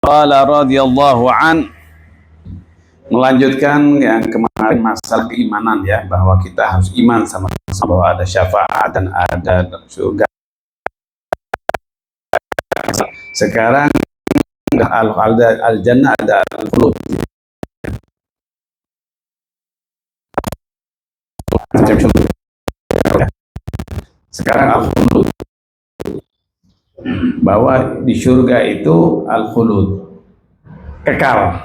Qala radhiyallahu an, melanjutkan yang kemarin masalah keimanan ya, bahwa kita harus iman sama bahwa ada syafaat dan ada surga. Sekarang al-jannah ada al-khulud. Sekarang al-khulud, bahwa di surga itu al-khulud, kekal.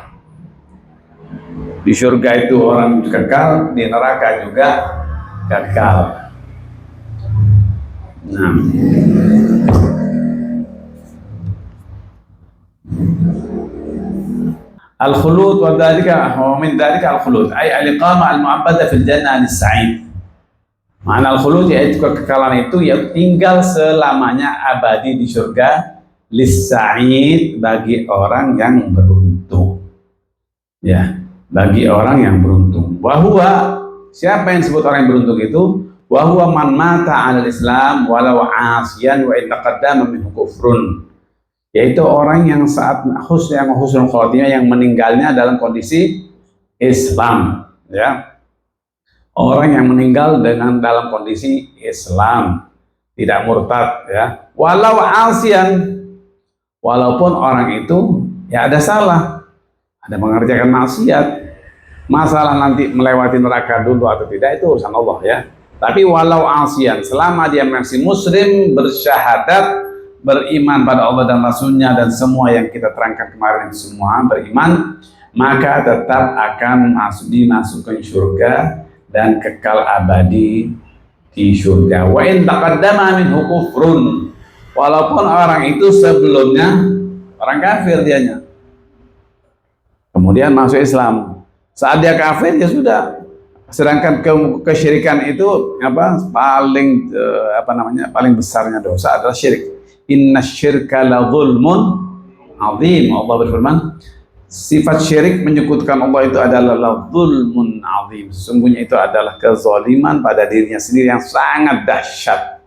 Di surga itu orang kekal, di neraka juga kekal. Nah, al-khulud wa dzalika wa min dzalika al-khulud ay al-iqamah al-mu'abbada fil jannah lis-sa'id. Ma'na al-khulud yaitu kekekalan itu ya tinggal selamanya abadi di surga, lis-sa'id bagi orang yang beruntung. Ya, bagi orang yang beruntung. Wa huwa, siapa yang disebut orang yang beruntung itu? Wa huwa man mata 'alal Islam walau 'asiyan wa in taqaddama minhu kufrun. Yaitu orang yang saat husnul khotimah, yang meninggalnya dalam kondisi Islam, ya. Orang yang meninggal dalam kondisi Islam, tidak murtad, ya. Walau asian, walaupun orang itu ya ada salah, ada mengerjakan maksiat. Masalah nanti melewati neraka dulu atau tidak itu urusan Allah, ya. Tapi walau asian, selama dia masih muslim, bersyahadat, beriman pada Allah dan Rasulnya dan semua yang kita terangkan kemarin itu semua beriman, maka tetap akan dimasukkan surga dan kekal abadi di surga. Wa in taqaddama minhu kufrun, walaupun orang itu sebelumnya orang kafir dianya, kemudian masuk Islam. Saat dia kafir ya sudah. Sedangkan kesyirikan itu paling besarnya dosa adalah syirik. Inna syirka la zulmun azim. Allah berfirman, sifat syirik menyekutukan Allah itu adalah la zulmun azim. Sesungguhnya itu adalah kezaliman pada dirinya sendiri yang sangat dahsyat.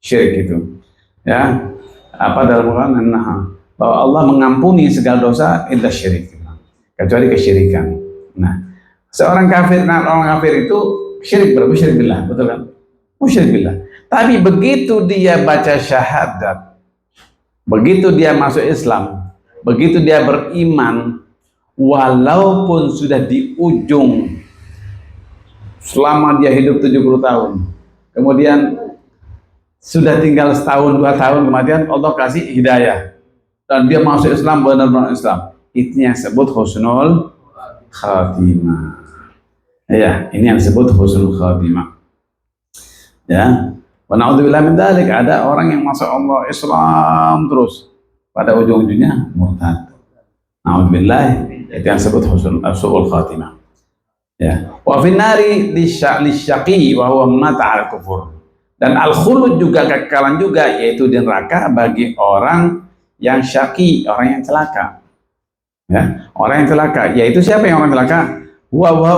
Syirik itu, ya. Apa dalam Quran? Bahwa Allah mengampuni segala dosa illa syirik, kecuali kesyirikan. Nah, orang kafir itu syirik, bermusyrik billah, betul kan? Musyrik billah. Tapi begitu dia baca syahadat, begitu dia masuk Islam, begitu dia beriman, walaupun sudah di ujung selama dia hidup 70 tahun, kemudian sudah tinggal setahun 2 tahun, kemudian Allah kasih hidayah dan dia masuk Islam, benar-benar Islam, itu yang disebut husnul khatimah. Ya, ini yang disebut husnul khatimah. Ya. Wa na'udzubillah min dzalik, ada orang yang masuk Allah Islam terus pada ujung-ujungnya murtad. Na'udzubillah, itu yang disebut husnul khatimah. Ya. Wa fin nari lisyaqi wa huwa mata al kufur. Dan al-khulud juga kekekalan juga, yaitu di neraka bagi orang yang syaqi, orang yang celaka. Ya, orang yang celaka, yaitu siapa yang orang celaka? Huwa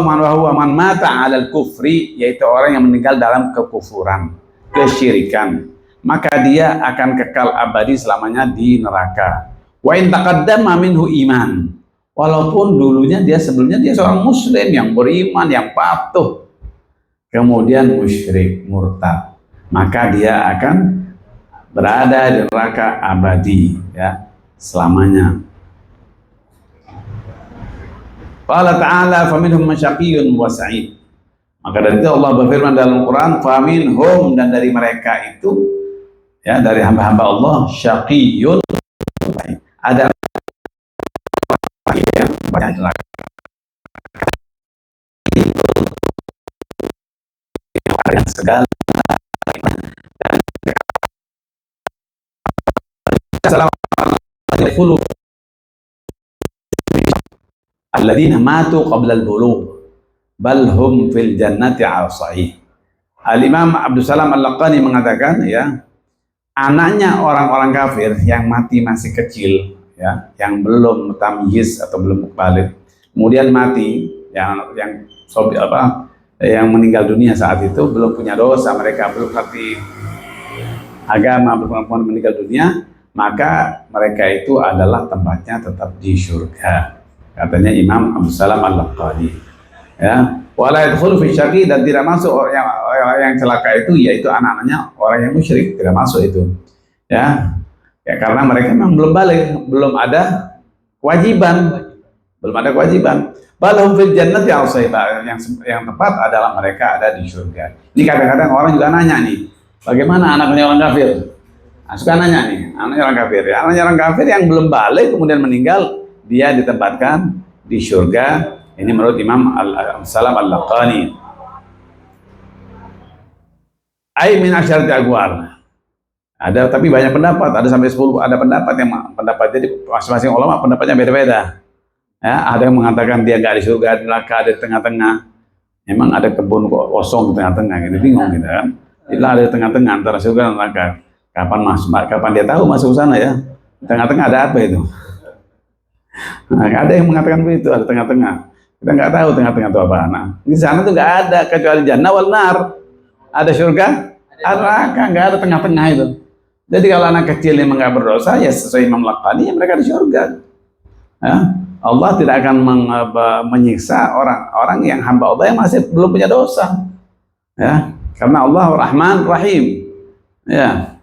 man mata 'alal kufri, yaitu orang yang meninggal dalam kekufuran, kesyirikan, maka dia akan kekal abadi selamanya di neraka. Wa in taqaddama minhu iman, walaupun dulunya sebelumnya dia seorang muslim yang beriman, yang patuh, kemudian musyrik, murtad, maka dia akan berada di neraka abadi, ya, selamanya. Qala ta'ala faminhum masyaqiyyun wa sa'id. Maka dari itu Allah berfirman dalam Quran, faminhum, dan dari mereka itu, ya, dari hamba-hamba Allah, syaqiyyun, ada yang banyak yang segala alladzina matu qabla al-bulugh bal hum fil jannati al-sahih. Al-Imam Abdul Salam Al-Laqani mengatakan, ya, anaknya orang-orang kafir yang mati masih kecil, ya, yang belum tamyiz atau belum balik, kemudian mati, yang meninggal dunia saat itu belum punya dosa, mereka belum ngerti agama, belum meninggal dunia, maka mereka itu adalah tempatnya tetap di surga. Katanya Imam Abdus Salam Al-Laqani. Ya, wala yadkhulu fi syaqi, dan tidak masuk yang celaka itu yaitu anak-anaknya orang yang musyrik, tidak masuk itu. Ya. Ya karena mereka memang belum balik, belum ada kewajiban. Belum ada kewajiban. Balhum fil jannati al-saibah, yang tepat adalah mereka ada di surga. Ini kadang-kadang orang juga nanya nih, bagaimana anaknya orang kafir? Nah, suka nanya nih, anaknya orang kafir. Ya, anaknya orang kafir yang belum balik kemudian meninggal, dia ditempatkan di surga. Ini menurut Imam Al-Salam Al-Laqani. Ai min asyarati aqwal. Ada, tapi banyak pendapat, ada sampai 10, ada pendapat yang pendapat, jadi masing-masing ulama pendapatnya beda-beda. Ya, ada yang mengatakan dia nggak di surga, di neraka, ada di tengah-tengah. Memang ada kebun kosong di tengah-tengah, gitu, bingung gitu kan. Itulah ada di tengah-tengah antara surga dan neraka. Kapan dia tahu masuk sana ya? Di tengah-tengah ada apa itu? Nah, ada yang mengatakan begitu, ada tengah-tengah. Kita nggak tahu tengah-tengah itu apa. Nah, di sana tuh nggak ada kecuali jannah wal nar. Ada surga, ada neraka, nggak ada tengah-tengah itu. Jadi kalau anak kecil yang nggak berdosa, ya sesuai Imam Laqani, ya mereka di surga. Ya, Allah tidak akan menyiksa orang-orang yang hamba Allah yang masih belum punya dosa. Ya, karena Allah Rahman Rahim. Ya,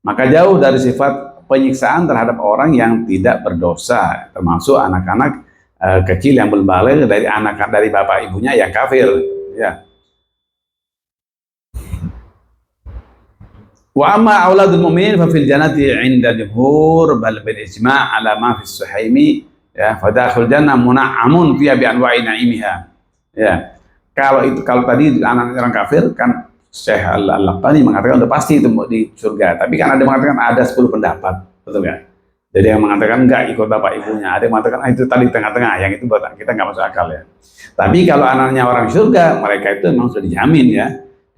maka jauh dari sifat penyiksaan terhadap orang yang tidak berdosa, termasuk anak-anak kecil yang belum balik dari bapak ibunya yang kafir. Ya. Wa amma auladul mu'minin fa fil jannati 'inda jumhur bal bil ijma' ala ma fi as-suhaimi, ya, fadakhul jannah muna'amun fiha bi anwa'i na'imiha. Ya. Kalau tadi anak orang kafir kan Syekh Al-Laqani mengatakan udah pasti itu di surga, tapi kan ada yang mengatakan ada 10 pendapat, betul kan? Jadi yang mengatakan enggak ikut bapak ibunya, ada yang mengatakan itu tadi tengah-tengah, yang itu buat kita nggak masuk akal ya. Tapi kalau anaknya orang surga, mereka itu memang sudah dijamin ya.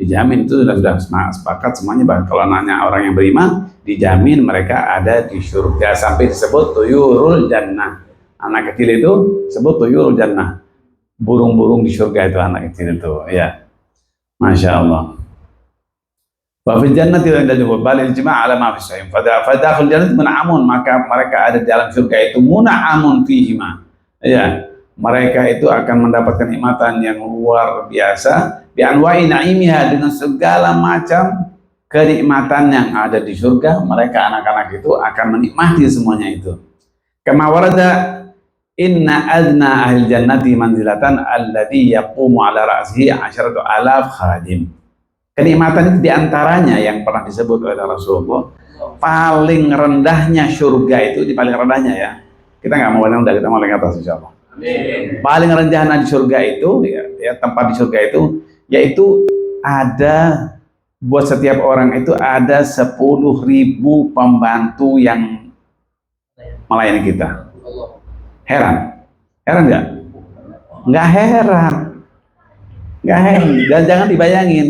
Dijamin itu sudah sepakat semuanya, bahkan kalau anaknya orang yang beriman dijamin mereka ada di surga, sampai disebut tuyurul jannah. Anak kecil itu disebut tuyurul jannah, burung-burung di surga itu anak kecil itu, ya. Masya Allah. Wa fil jannati inda jumhur bal ijma' ala ma fi sahih. Fadakhul jannati mun'amun, maka mereka ada di dalam surga itu mun'amun fihima. Ya, mereka itu akan mendapatkan nikmatan yang luar biasa bi anwa'i na'imiha, dengan segala macam kenikmatan yang ada di surga. Mereka anak-anak itu akan menikmati semuanya itu. Kama warada inna adna ahli jannati manzilatan alladhi yaqumu ala ra'sihi 10,000 khadim. Kenikmatan itu diantaranya yang pernah disebut oleh Rasulullah, paling rendahnya surga itu, di paling rendahnya ya, kita nggak mau rendah, kita mau paling atas insyaallah. Paling rendahnya di surga itu ya, tempat di surga itu yaitu ada buat setiap orang itu ada 10.000 pembantu yang melayani kita. Heran? Heran nggak? Nggak heran. Nggak heran. Dan jangan dibayangin.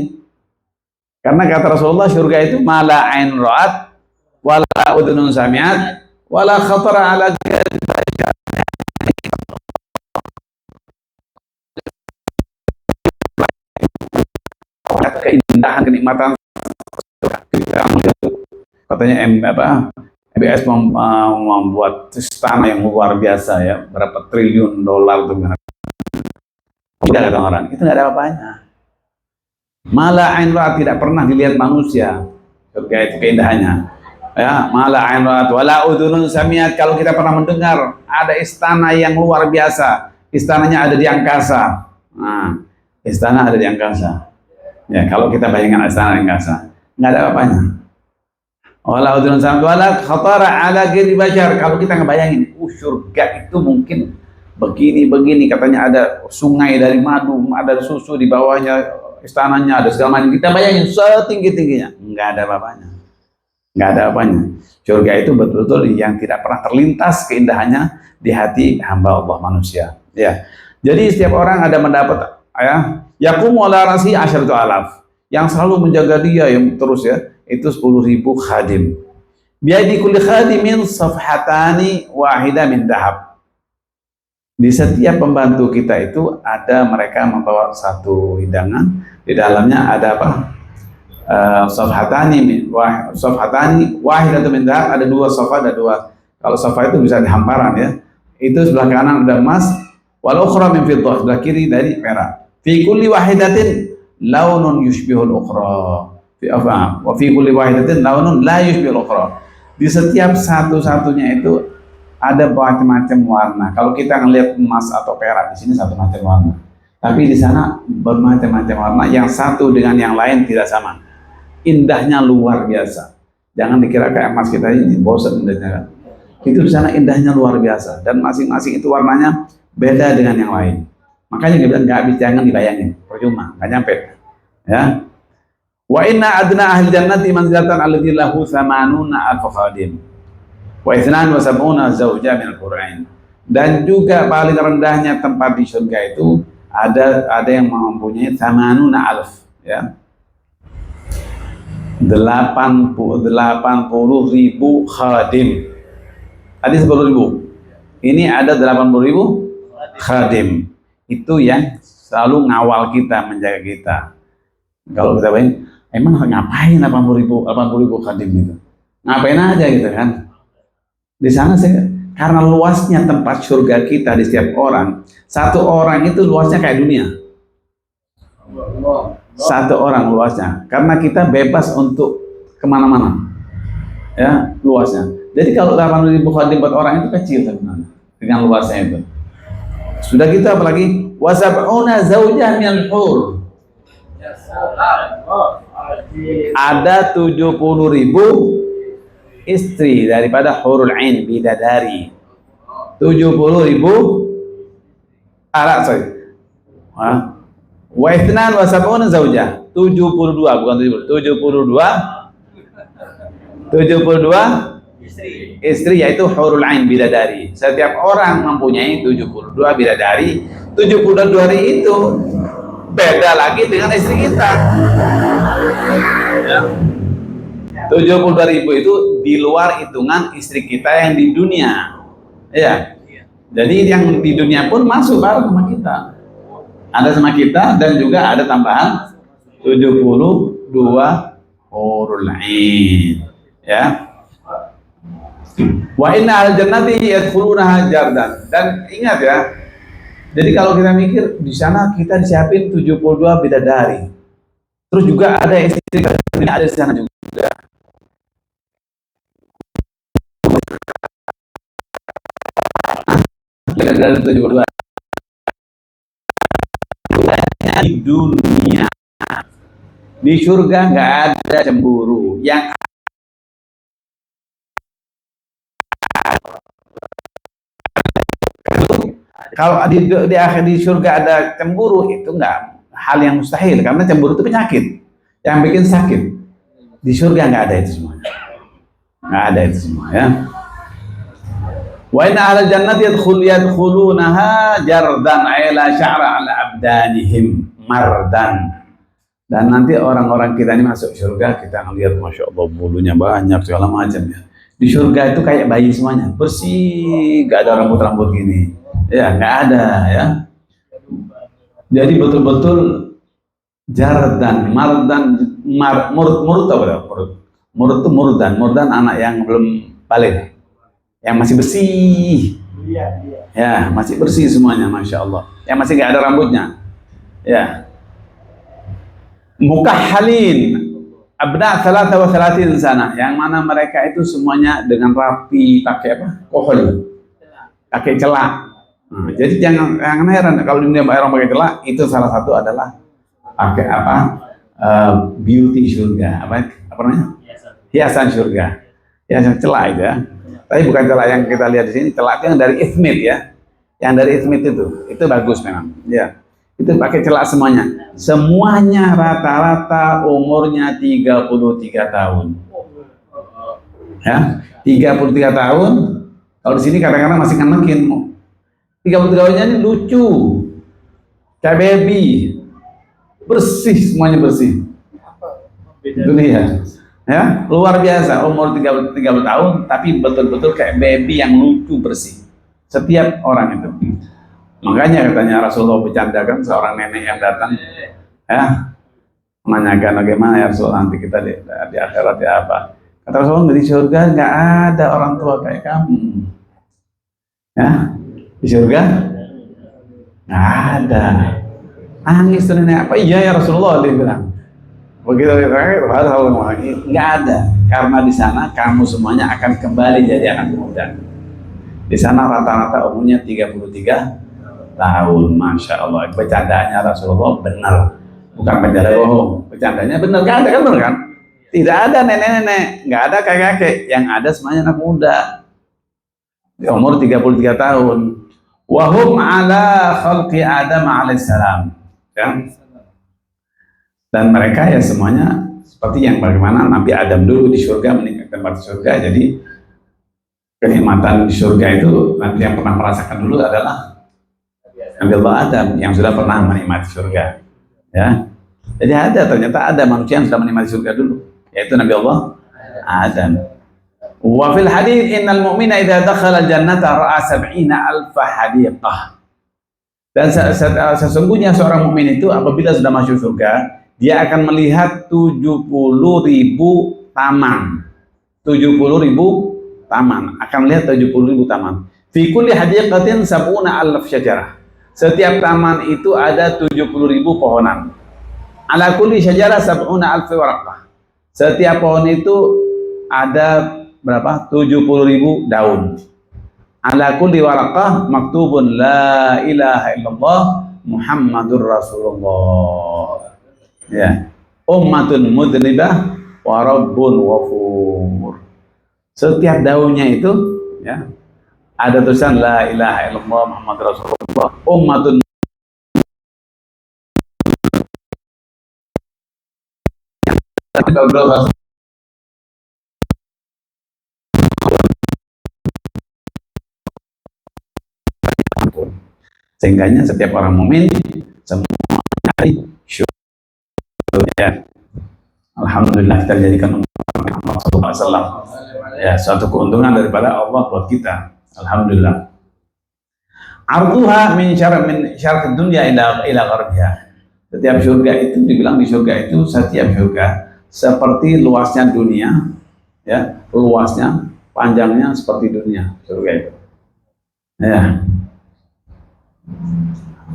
Karena kata Rasulullah, surga itu mala ain ra'at, wala udhunun sami'at, wala khatara ala qalbi bashar. Keindahan, kenikmatan. Katanya MBS membuat istana yang luar biasa ya, berapa triliun dolar tuh. Tidak kata orang, itu nggak ada apa-apanya. Mala ain ra'at, tidak pernah dilihat manusia. Surga itu keindahannya. Ya, mala ain ra'at wala udhunun sami'at, kalau kita pernah mendengar ada istana yang luar biasa, istananya ada di angkasa. Nah, istana ada di angkasa. Ya, kalau kita bayangkan istana di angkasa, nggak ada apa-apanya. Wala udhunun sami'at wala khatara ala qalbi bashar, kalau kita ngebayangin, surga itu mungkin begini-begini, katanya ada sungai dari madu, ada susu di bawahnya, istananya ada segala macam, kita bayangin setinggi-tingginya, nggak ada apa-apanya, nggak ada apanya. Surga itu betul-betul yang tidak pernah terlintas keindahannya di hati hamba Allah manusia. Ya, jadi setiap orang ada mendapat ya, yaqumu ala ra'si 10,000, yang selalu menjaga dia yang terus ya, itu 10.000 khadim. Biadi kulli khadimin safhatani wahidah min dahab. Di setiap pembantu kita itu ada, mereka membawa satu hidangan, di dalamnya ada apa? safhatani wahidatun min dhahab, ada dua safa, ada dua. Kalau safa itu bisa di hamparan ya. Itu sebelah kanan ada emas, wal ukhra min fiddah, sebelah kiri dari perak. Fi kulli wahidatin launun yushbihul ukhra. Wa fi kulli wahidatin launun la yushbihul ukhra. Di setiap satu-satunya itu ada macam-macam warna. Kalau kita ngelihat emas atau perak di sini satu macam warna. Tapi di sana bermacam-macam warna, yang satu dengan yang lain tidak sama. Indahnya luar biasa. Jangan dikira kayak emas kita ini bosan indahnya. Itu di sana indahnya luar biasa, dan masing-masing itu warnanya beda dengan yang lain. Makanya dia bilang nggak bisa, jangan dibayangin, percuma, nggak nyampe. Ya. Wa inna adna ahli jannati manzilatan alladzi lahu 80 alf khadim wa 72 zawja min al-qur'an. Dan juga paling rendahnya tempat di surga itu ada yang mempunyai 80 alf, ya. 80.000 khadim. Ada 10.000. Ini ada 80.000 khadim. Itu yang selalu ngawal kita, menjaga kita. Kalau kita bayangin, emang ngapain 80.000 khadim itu? Ngapain aja gitu kan? Di sana karena luasnya tempat surga kita di setiap orang, satu orang itu luasnya kayak dunia. Satu orang luasnya, karena kita bebas untuk kemana-mana, ya, luasnya. Jadi kalau 80.000 khadim buat orang itu kecil sebenarnya dengan luasnya itu. Sudah gitu apalagi wasab'una zaujah minal hur. Ada 70.000 istri daripada hurul ain, bidadari. 70.000 anak, sorry. Wa ithnan wa sab'una zaujah. 72, bukan 72 istri, yaitu hurul ain, bidadari. Setiap orang mempunyai 72 bidadari. 72 itu beda lagi dengan istri kita. Ya. 72.000 itu di luar hitungan istri kita yang di dunia. Ya. Jadi yang di dunia pun masuk bareng sama kita. Ada sama kita, dan juga ada tambahan 72 hurul ain. Ya. Wa inna al-jannati yadkhulunaha jardan. Dan ingat ya, jadi kalau kita mikir di sana kita disiapin 72 bidadari. Terus juga ada istri kita ada di sana juga. Bidadari 72 di dunia. Di surga nggak ada cemburu. Yang kalau di akhir di surga ada cemburu, itu enggak hal yang mustahil, karena cemburu itu penyakit yang bikin sakit. Di surga nggak ada itu semua, nggak ada itu semua, ya. Wa inna ahlal jannati yadkhulunaha jardan ila sya'ra ala abdanihim mardan. Dan nanti orang-orang kita ini masuk surga, kita ngelihat masya Allah bulunya banyak segala macam ya. Di surga itu kayak bayi semuanya, bersih, nggak ada rambut-rambut gini. Ya, nggak ada ya. Jadi betul-betul jardan, mardan, murud apa ya? Murud itu murdan anak yang belum balik, yang masih bersih. Ya, masih bersih semuanya, masya Allah. Yang masih nggak ada rambutnya. Ya. Mukahhalin abna 33 sana, yang mana mereka itu semuanya dengan rapi, pakai apa? Kohol, pakai celak. Nah, jadi jangan heran kalau di dunia orang pakai celak, itu salah satu adalah pakai apa? Beauty surga, apa namanya? Hiasan surga, hiasan celak itu ya. Tapi bukan celak yang kita lihat di sini, celak yang dari ismit ya, yang dari ismit itu bagus memang, ya. Itu pakai celak semuanya rata-rata umurnya 33 tahun, ya, 33 tahun. Kalau di sini kadang-kadang masih ngenekin. 33 tahunnya ini lucu, kayak baby, bersih, semuanya bersih. Itu dia, ya, luar biasa. Umur 30 tahun, tapi betul-betul kayak baby yang lucu, bersih. Setiap orang itu. Makanya katanya Rasulullah bercandakan seorang nenek yang datang, ya, menanyakan bagaimana ya Rasulullah nanti kita di akhirat ya apa. Kata Rasulullah, di surga nggak ada orang tua kayak kamu. Ya, di surga nggak ada. Nangis tuh nenek, apa iya ya Rasulullah, dia bilang. Begitu baru nggak ada, karena di sana kamu semuanya akan kembali jadi anak muda. Di sana rata-rata umurnya 33 tahun, masya Allah. Bercandanya Rasulullah benar, bukan bercanda bohong. Bercandanya benar, nggak ada kan, benar kan? Tidak ada nenek-nenek, nggak ada kakek-kakek, yang ada semuanya anak muda di umur 33 tahun. Wahum ala khalqi Adam alaihissalam, ya. Dan mereka ya semuanya seperti yang bagaimana Nabi Adam dulu di surga, meninggalkan tempat surga. Jadi kenikmatan di surga itu nanti yang pernah merasakan dulu adalah Nabi Allah Adam yang sudah pernah menikmati surga, ya. Jadi ternyata ada manusia yang sudah menikmati surga dulu, yaitu Nabi Allah Adam. Wa fil hadits innal mu'mina idza dakhala al-jannata ra'a 70,000 hadiqah. Dan sesungguhnya seorang mukmin itu apabila sudah masuk surga, dia akan melihat 70.000 taman. 70.000 taman, akan melihat 70.000 taman. Fi kulli hadiqatin 70,000 syajarah. Setiap taman itu ada 70.000 pohonan. Ala kulli syajarah 70,000 waraqah. Setiap pohon itu ada berapa? 70.000 daun. Ala kulli waraqah maktubun la ilaha illallah Muhammadur Rasulullah. Ya, ummatun mudnibah wa rabbun wafur. Setiap daunnya itu, ya, ada tulisan la ilaha illallah Muhammadur Rasulullah. Ummatun sehingganya setiap orang mukmin semua hari ya. Alhamdulillah kita dijadikan umat Muhammad SAW. Ya, suatu keuntungan daripada Allah buat kita. Alhamdulillah. Arduha min syarq dunya ila gharbiha. Setiap surga itu dibilang di surga itu setiap surga seperti luasnya dunia, ya, luasnya, panjangnya seperti dunia surga itu. Ya.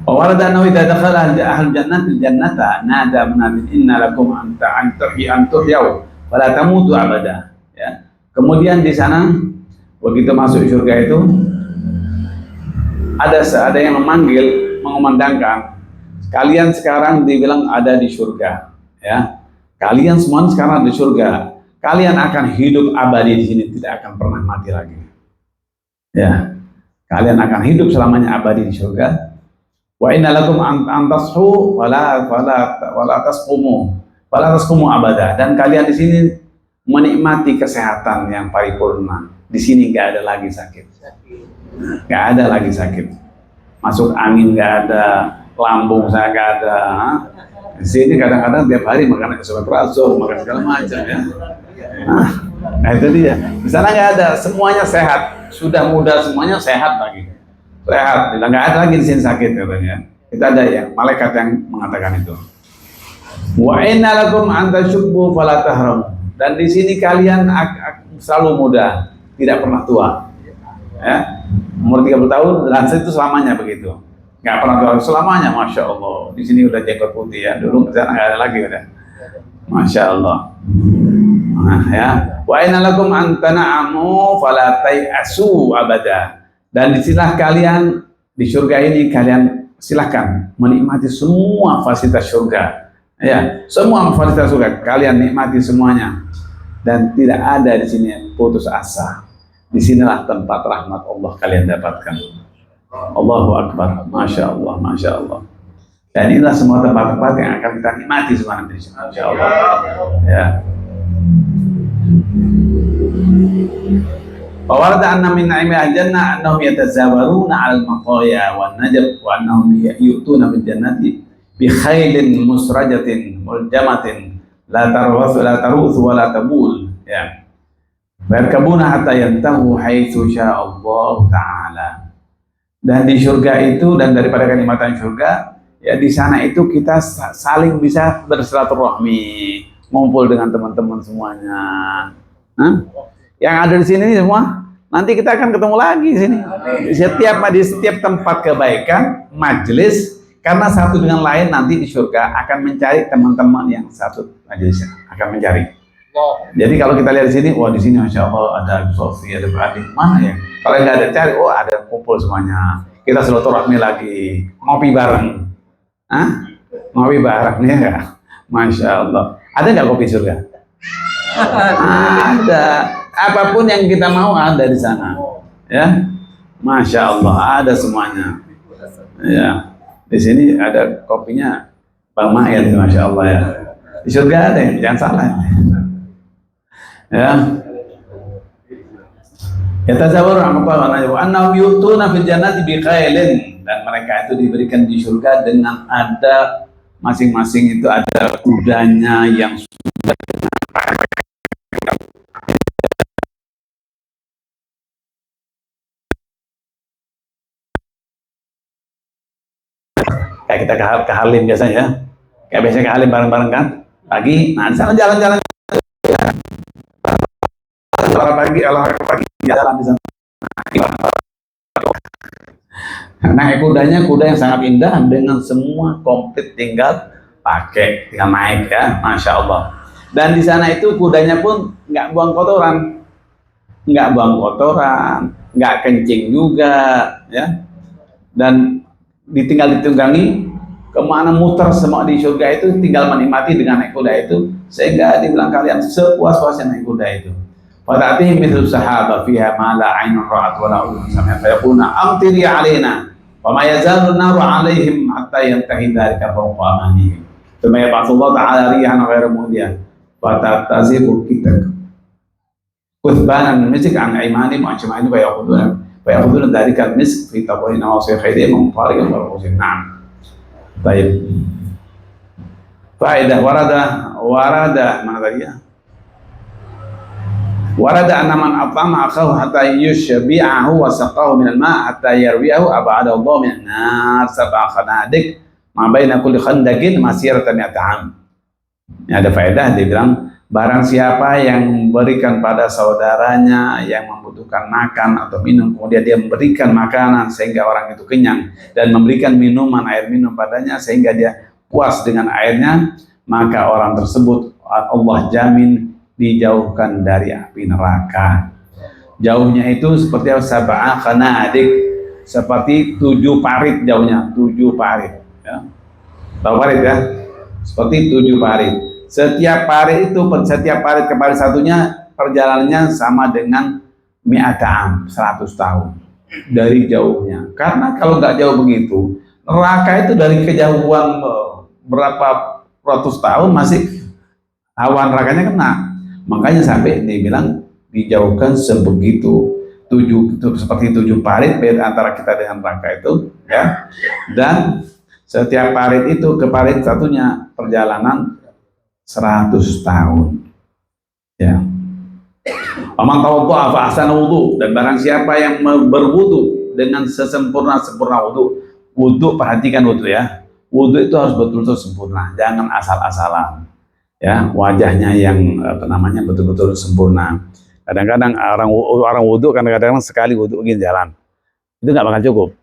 Warada annahu idza dakhala ahlul jannati jannata nada munadin inna lakum an tuhyaw fala tamutu abada, ya. Kemudian di sana begitu masuk surga itu ada yang memanggil, mengumandangkan, kalian sekarang dibilang ada di surga, ya. Kalian semua sekarang di surga. Kalian akan hidup abadi di sini, tidak akan pernah mati lagi. Ya. Kalian akan hidup selamanya abadi di surga. Wa inna lakum an tashu wala tasqumu abada. Dan kalian di sini menikmati kesehatan yang paripurna. Di sini nggak ada lagi sakit. Nggak ada lagi sakit. Masuk angin nggak ada, lambung saya nggak ada. Di sini kadang-kadang tiap hari makan esomeprazol, makan segala macam, ya. Nah itu dia. Di sana nggak ada, semuanya sehat. Sudah muda semuanya sehat lagi. Sehat, nggak ada lagi di sini sakit katanya. Kita ada ya malaikat yang mengatakan itu. Wa inna lakum an tashubbu fala tahram. Dan di sini kalian selalu muda, tidak pernah tua. Ya. Umur 30 tahun dan itu selamanya begitu. Nggak pernah tua selamanya, masya Allah. Di sini udah jenggot putih, ya. Dulu ke sana nggak ada lagi udah. Masya Allah. Nah, ya. Wa inna lakum an tana'amu fala tai'asu abada. Dan disinilah kalian di surga ini kalian silahkan menikmati semua fasilitas surga, ya, semua fasilitas surga kalian nikmati semuanya dan tidak ada di sini putus asa. Disinilah tempat rahmat Allah kalian dapatkan. Allahu Akbar, masya Allah, masya Allah. Dan inilah semua tempat-tempat yang akan kita nikmati semua nanti, insya Allah. Ya. Fawarada anna min na'imil jannah annahum yatazawaruna 'alal maqaya wan najab wa annahum yu'tuna bil jannati bi khailin musrajatin muljamatin la taruth wa la tabul, ya. Barkabuna hatta yantahu haitsu sya'allahu ta'ala. Dan di surga itu dan daripada kenikmatan surga Ya di sana itu kita saling bisa bersilaturahmi, ngumpul dengan teman-teman semuanya. Hah? Yang ada di sini semua, nanti kita akan ketemu lagi di sini. Di setiap tempat kebaikan, majelis, karena satu dengan lain nanti di surga akan mencari teman-teman yang satu majelisnya, akan mencari. Jadi kalau kita lihat di sini, wah di sini masya Allah ada Sofi, ada Pak Adi, mana ya? Kalau nggak ada cari, oh ada kumpul semuanya. Kita silaturahmi lagi, ngopi bareng. Hah? Ngopi bareng ya, masya Allah. Ada nggak kopi surga? Ada. Apapun yang kita mau ada di sana, ya, masya Allah ada semuanya. Ya, di sini ada kopinya Bang Mail, masya Allah ya. Di surga ada, jangan salah. Ya. Yatazawwaru rahmatullahi wa annahum yutuna fil jannati bi khailin, dan mereka itu diberikan di surga dengan ada masing-masing itu ada kudanya yang sudah kayak kita ke Halim biasanya, kayak biasanya ke Halim bareng-bareng kan pagi. Nah di sana jalan-jalan olahraga pagi jalan di sana. Naik kudanya, kuda yang sangat indah dengan semua komplit, tinggal pakai, tinggal naik ya, masya Allah. Dan di sana itu kudanya pun nggak buang kotoran, nggak kencing juga, ya. Dan ditinggal ditunggangi kemana muter semua di surga itu, tinggal menikmati dengan naik kuda itu, sehingga dibilang kalian sepuas-puasnya naik kuda itu. Fatatihim mithlu sahaba fiha ma la 'ainun ra'at wa la udhun sami'at fayaquluna amtiri 'alaina wa ma yazalu an-naru 'alaihim hatta yantahi dhalika fawqa amanihim. Thumma yab'athu Allah ta'ala rihan ghayra muhdiyah fatatazibu kitak kuthbanan min misk 'an aymanihim wa 'an shama'ilihim fayaquluna dhalika al-misk fi tabwahin awasi khairihim wa mufariqin wa rusin. Na'am. Baik. Faedah warada mana tadi ya? Warada anna man at'ama akhahu hatta yushbi'ahu wa saqahu min al-ma' hatta yarwiyahu ab'ada Allah min an-nar sab'a khanadik ma baina kulli khandaqin masiratan mi'ata 'am. Ini ada faedah, dia bilang barang siapa yang memberikan pada saudaranya yang membutuhkan makan atau minum, kemudian dia memberikan makanan sehingga orang itu kenyang, dan memberikan minuman, air minum padanya sehingga dia puas dengan airnya, maka orang tersebut Allah jamin dijauhkan dari api neraka. Jauhnya itu seperti sab'a khanadik, seperti 7 parit jauhnya, 7 parit ya. Tahu parit ya? Seperti 7 parit. Setiap parit ke parit satunya perjalanannya sama dengan mi'atam, 100 tahun dari jauhnya. Karena kalau nggak jauh begitu, neraka itu dari kejauhan berapa ratus tahun masih hawa nerakanya kena. Makanya sampai dia bilang dijauhkan sebegitu, seperti 7 parit antara kita dengan neraka itu ya. Dan setiap parit itu ke parit satunya perjalanan 100 tahun ya. Aman tawaddu'a fa ahsana wudu, dan barang siapa yang berwudu dengan sesempurna-sempurna wudu, perhatikan wudu ya. Wudu itu harus betul-betul sempurna, jangan asal-asalan. Ya, wajahnya yang betul-betul sempurna. Kadang-kadang orang wudu kadang-kadang sekali wudu ingin jalan, itu nggak bakal cukup.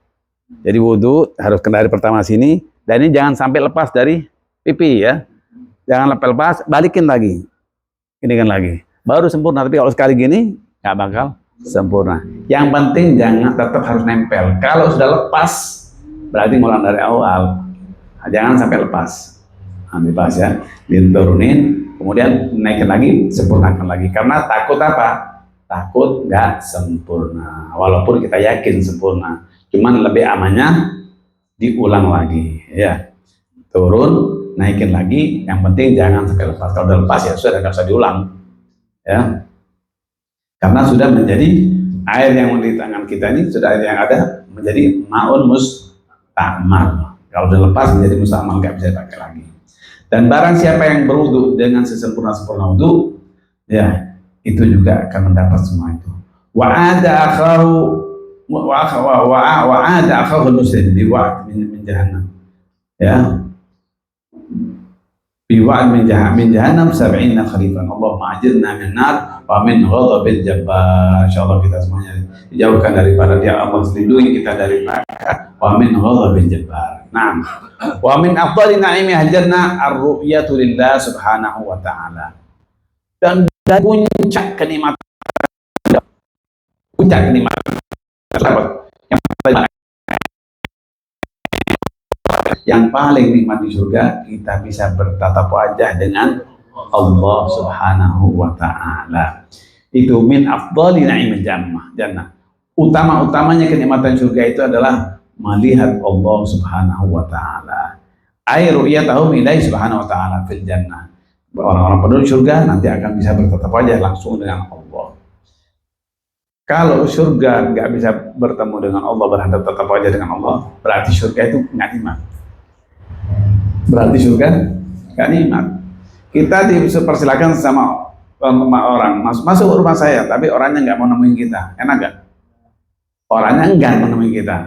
Jadi wudu harus kena dari pertama sini, dan ini jangan sampai lepas dari pipi ya, jangan lepas, balikin lagi, ini kan lagi, baru sempurna. Tapi kalau sekali gini nggak bakal sempurna. Yang penting jangan, tetap harus nempel. Kalau sudah lepas berarti mulai dari awal, jangan sampai lepas. Lepas ya, diturunin, kemudian naikin lagi, sempurnakan lagi. Karena takut apa? Takut nggak sempurna. Walaupun kita yakin sempurna, cuman lebih amannya diulang lagi. Ya, turun, naikin lagi. Yang penting jangan sampai lepas. Kalau udah lepas ya sudah, nggak usah diulang. Ya, karena sudah menjadi air yang di tangan kita ini, sudah yang ada menjadi ma'un mustakmal. Kalau udah lepas menjadi mustakmal, nggak bisa dipakai lagi. Dan barang siapa yang berwudu dengan sesempurna-sempurna wudu, ya itu juga akan mendapat semua itu. Wa'ada akhahu muslim biwa'd min jahannam. Ya, biwa'd min jahannam sab'ina kharifan. Allahumma ajirna min nar wa min ghadabil jabbar. Insyaallah kita semuanya dijauhkan daripada dia, Allah lindungi kita dari neraka wa min ghadabil jabbar. Naam. Wa min afdali na'imi al-jannah ar-ru'yatu lillah subhanahu wa ta'ala. Dan puncak kenikmatan yang paling nikmat di surga, kita bisa bertatap wajah dengan Allah subhanahu wa ta'ala. Itu min afdali na'imil jannah. Utama-utamanya kenikmatan surga itu adalah melihat Allah subhanahu wa ta'ala. Ay ru'yatahu ilaihi subhanahu wa ta'ala fil jannah. Orang-orang penduduk surga nanti akan bisa bertatap wajah langsung dengan Allah. Kalau surga nggak bisa bertemu dengan Allah, berhadap tatap wajah dengan Allah, berarti surga itu nggak nikmat. Berarti surga nggak nikmat. Kita dipersilakan sama orang masuk rumah saya, tapi orangnya nggak mau nemuin kita, enak nggak? Orangnya enggak mau nemuin kita.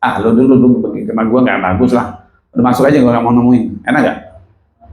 Ah, lo dulu pergi ke rumah gua nggak bagus lah. Udah masuk aja, gua nggak mau nemuin, enak nggak?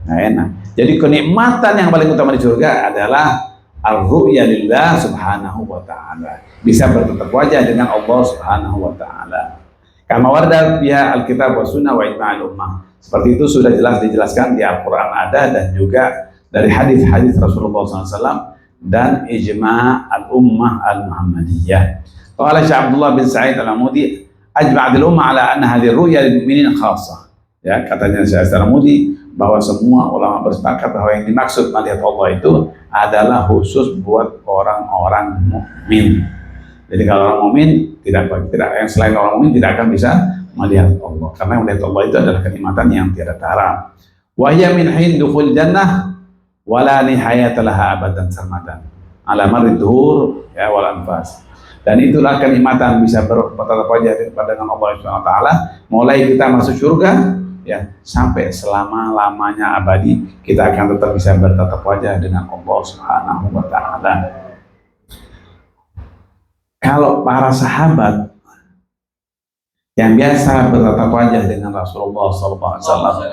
Nggak enak. Jadi kenikmatan yang paling utama di surga adalah ar-ru'ya lillah subhanahu wa ta'ala, bisa bertatap wajah dengan Allah subhanahu wa ta'ala. Kama warda biha al-kitab wa sunnah wa ijma'il ummah. Seperti itu sudah jelas dijelaskan di Al-Quran ada, dan juga dari hadis-hadis Rasulullah SAW dan ijma' al-ummah al-Muhammadiyah. Qala Syekh Abdullah bin Sa'id al-Amudi, ajma'at al-ummah ala anna hadhihi ru'ya lil mu'minin khassah. Ya, katanya Syekh al-Amudi bahwa semua ulama bersepakat bahwa yang dimaksud melihat Allah itu adalah khusus buat orang-orang mukmin. Jadi kalau orang mukmin tidak yang selain orang mukmin tidak akan bisa melihat Allah, karena melihat Allah itu adalah kenikmatan yang tiada tara. Wa hiya min hin dukhul jannah wala nihayata laha abadan sarmadan ala marrid dhuhur ya wal anfas. Dan itulah kenikmatan bisa bertatap wajah dengan Allah Subhanahu wa taala, mulai kita masuk surga ya sampai selama-lamanya abadi kita akan tetap bisa bertatap wajah dengan Allah Subhanahu wa taala. Kalau para sahabat yang biasa bertatap wajah dengan Rasulullah SAW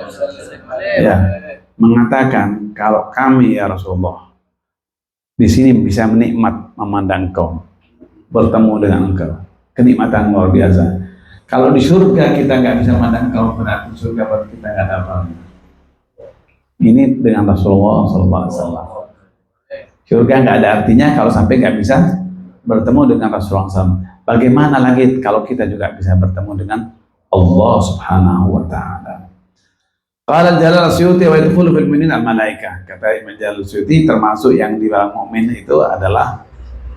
ya mengatakan, kalau kami ya Rasulullah di sini bisa menikmat memandang kau, bertemu dengan engkau, kenikmatan luar biasa. Kalau di surga kita nggak bisa memandang kau, berarti surga buat kita nggak ada apa-apa. Ini dengan Rasulullah SAW. Surga nggak ada artinya kalau sampai nggak bisa bertemu dengan Rasulullah SAW. Bagaimana lagi kalau kita juga bisa bertemu dengan Allah Subhanahu wa ta'ala. Qala Jalal Asyuti wa yadkhulu fil mu'minin al-malaikah. Kata Imam Jalal Asyuti, termasuk yang di dalam mukmin itu adalah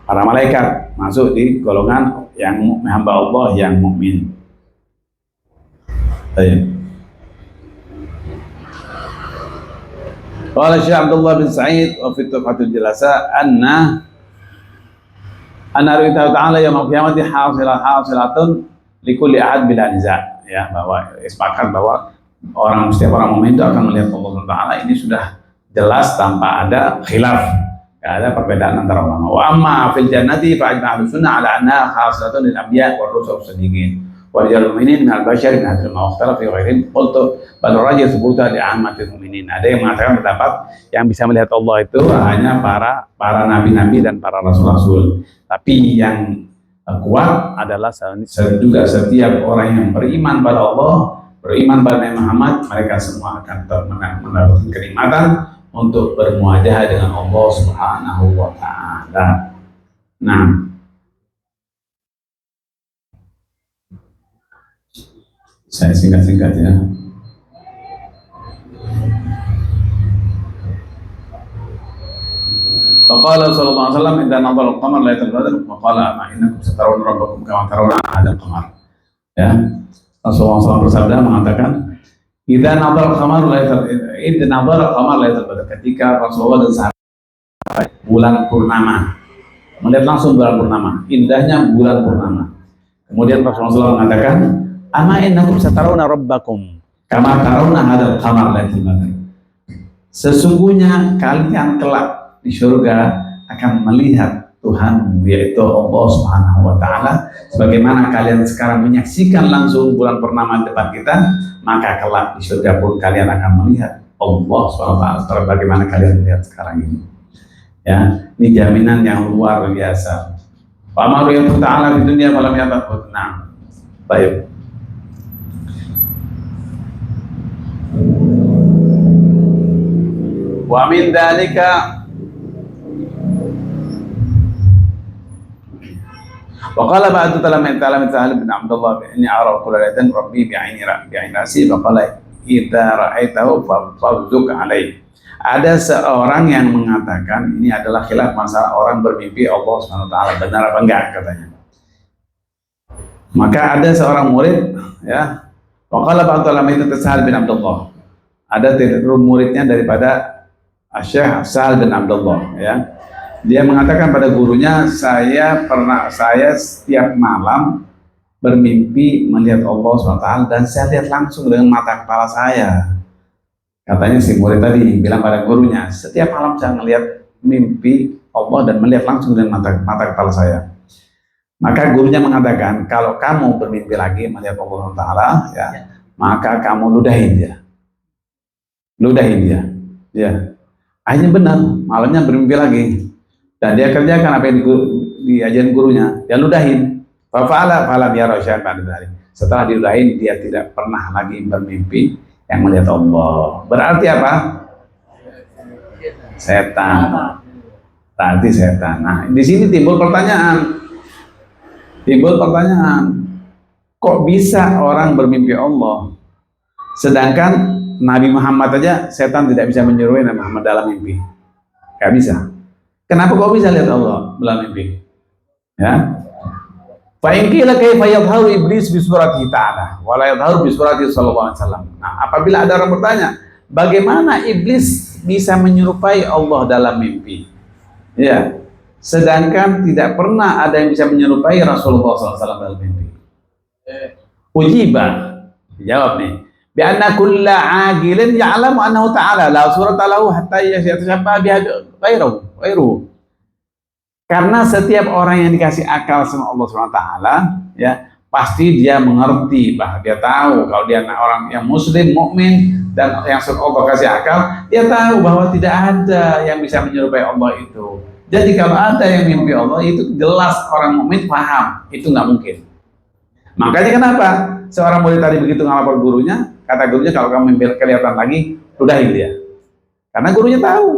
para malaikat, masuk di golongan yang hamba Allah yang mukmin. Baik. Qala Syekh Abdullah bin Sa'id wa fi Tuhfatul Jalasa anna ru'yata ta'ala yaumil qiyamati hasilatun likulli ahad bila niza', ya, bahwa sepakat bahwa setiap orang mukmin itu akan melihat Allah Subhanahu wa ta'ala. Ini sudah jelas tanpa ada khilaf, tidak ada perbedaan antara ulama. Wa amma fil jannati fa ajma'a sunnah ala anna khasatun lil anbiya wa rusul siddiqin wa rijal mu'minin minal bashar min hadzal mawqtar fi ghairihim qultu bal rajul thubuta li ammatil mu'minin. Ada yang mengatakan pendapat yang bisa melihat Allah itu hanya para nabi-nabi dan para rasul-rasul. Tapi yang kuat adalah juga setiap orang yang beriman pada Allah, beriman pada Nabi Muhammad, mereka semua akan mendapatkan kenikmatan untuk bermuajah dengan Allah Subhanahu wa ta'ala. Nah, saya singkat-singkat ya. Faqala sallallahu alaihi wasallam idza nadhara al-qamar lailatul badr faqala ma innakum satarawna rabbakum kama tarawna hadzal qamar. Ya. Rasulullah SAW bersabda mengatakan, idza nadhara al-qamar lailatul badr, ketika Rasulullah dan sahabat bulan purnama, melihat langsung bulan purnama, indahnya bulan purnama. Kemudian Rasulullah SAW mengatakan, ama innakum satarawna rabbakum kama tarawna hadzal qamar lailatul badr. Sesungguhnya kalian kelak di surga akan melihat Tuhan, yaitu Allah Subhanahu wa taala. Sebagaimana kalian sekarang menyaksikan langsung bulan purnama depan kita, maka kelak di surga pun kalian akan melihat Allah Subhanahu wa taala bagaimana kalian melihat sekarang ini. Ya, ini jaminan yang luar biasa. Wa ma ra'aytu ta'ala di dunia malam yatakut. Nah, baik. Wa min dzalika wa qala ba'du talamin bin Abdullah inni ara qulatan rabbi bi'aini rasi wa qala idza ra'aitahu fawzuk alaihi. Ada seorang yang mengatakan ini adalah khilaf masalah orang bermimpi Allah Subhanahu wa taala, benar apa enggak katanya. Maka ada seorang murid, ya, wa qala ba'du talamin itu Sahal bin Abdullah. Ada muridnya daripada Syekh Sahal bin Abdullah, ya. Dia mengatakan pada gurunya, saya setiap malam bermimpi melihat Allah SWT dan saya lihat langsung dengan mata kepala saya. Katanya si murid tadi bilang pada gurunya, setiap malam saya melihat mimpi Allah dan melihat langsung dengan mata kepala saya. Maka gurunya mengatakan, kalau kamu bermimpi lagi melihat Allah SWT, ya, maka kamu ludahin dia. Ludahin dia. Ya. Akhirnya benar, malamnya bermimpi lagi. Dan dia kerjakan apa yang diajarin gurunya, dia ludahin. Falam yara syai'an ba'da dzalik. Setelah diludahin, dia tidak pernah lagi bermimpi yang melihat Allah. Berarti apa? Setan. Berarti setan. Nah, di sini timbul pertanyaan. Kok bisa orang bermimpi Allah? Sedangkan Nabi Muhammad aja setan tidak bisa menyerupai Nabi Muhammad dalam mimpi. Gak bisa. Kenapa kok bisa lihat Allah dalam mimpi? Ya. Fa in qila kaifa yadhharu iblis bi suratihi ta'ala wa la yadhharu bi suratihi sallallahu alaihi wasallam. Nah, apabila ada orang bertanya, bagaimana iblis bisa menyerupai Allah dalam mimpi? Ya. Sedangkan tidak pernah ada yang bisa menyerupai Rasulullah SAW dalam mimpi. Ujiba. Dijawab nih. Bi anna kulla 'aqilin ya'lamu annahu ta'ala la surata lahu hatta yatashabbaha bihi ghairuhu. Karena setiap orang yang dikasih akal sama Allah SWT, ya, pasti dia mengerti, bahwa dia tahu kalau dia orang yang muslim, mukmin, dan yang Allah kasih akal, dia tahu bahwa tidak ada yang bisa menyerupai Allah itu. Jadi kalau ada yang mimpi Allah itu jelas orang mukmin paham, itu nggak mungkin. Makanya kenapa seorang murid tadi begitu ngelapor gurunya, kata gurunya kalau kamu mimpi kelihatan lagi, udahin dia. Karena gurunya tahu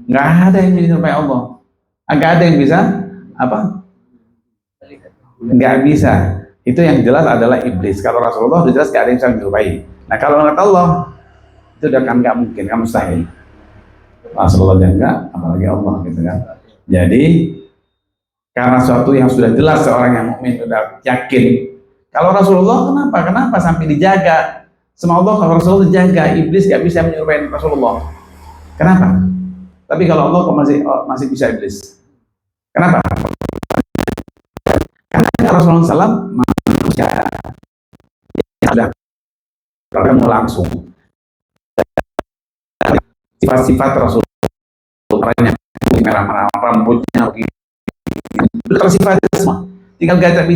nggak ada yang menyerupai Allah. Agak ada yang bisa apa? Nggak bisa. Itu yang jelas adalah iblis. Kalau Rasulullah sudah jelas nggak ada yang bisa menyerupai. Nah kalau nggak Allah itu udah kan nggak mungkin, kan mustahil. Rasulullah aja enggak, apalagi Allah gitu kan. Jadi karena sesuatu yang sudah jelas seorang yang mukmin sudah yakin. Kalau Rasulullah kenapa sampai dijaga sama Allah? Kalau Rasulullah dijaga, iblis nggak bisa menyerupai Rasulullah. Kenapa? Tapi kalau Allah kok masih bisa iblis. Kenapa? Karena Rasulullah SAW manusia sudah ketemu langsung. Sifat-sifat Rasulullah yang merah-merah, rambutnya tersifat semua. Tinggal gajah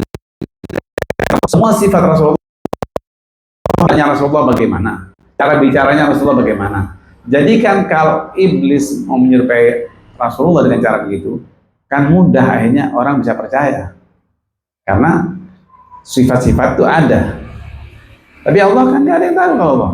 semua sifat Rasulullah. Hanya Rasulullah bagaimana? Cara bicaranya Rasulullah bagaimana? Jadi kan kalau iblis mau menyerupai Rasulullah dengan cara begitu, kan mudah akhirnya orang bisa percaya. Karena sifat-sifat itu ada. Tapi Allah kan tidak ada yang tahu kalau Allah.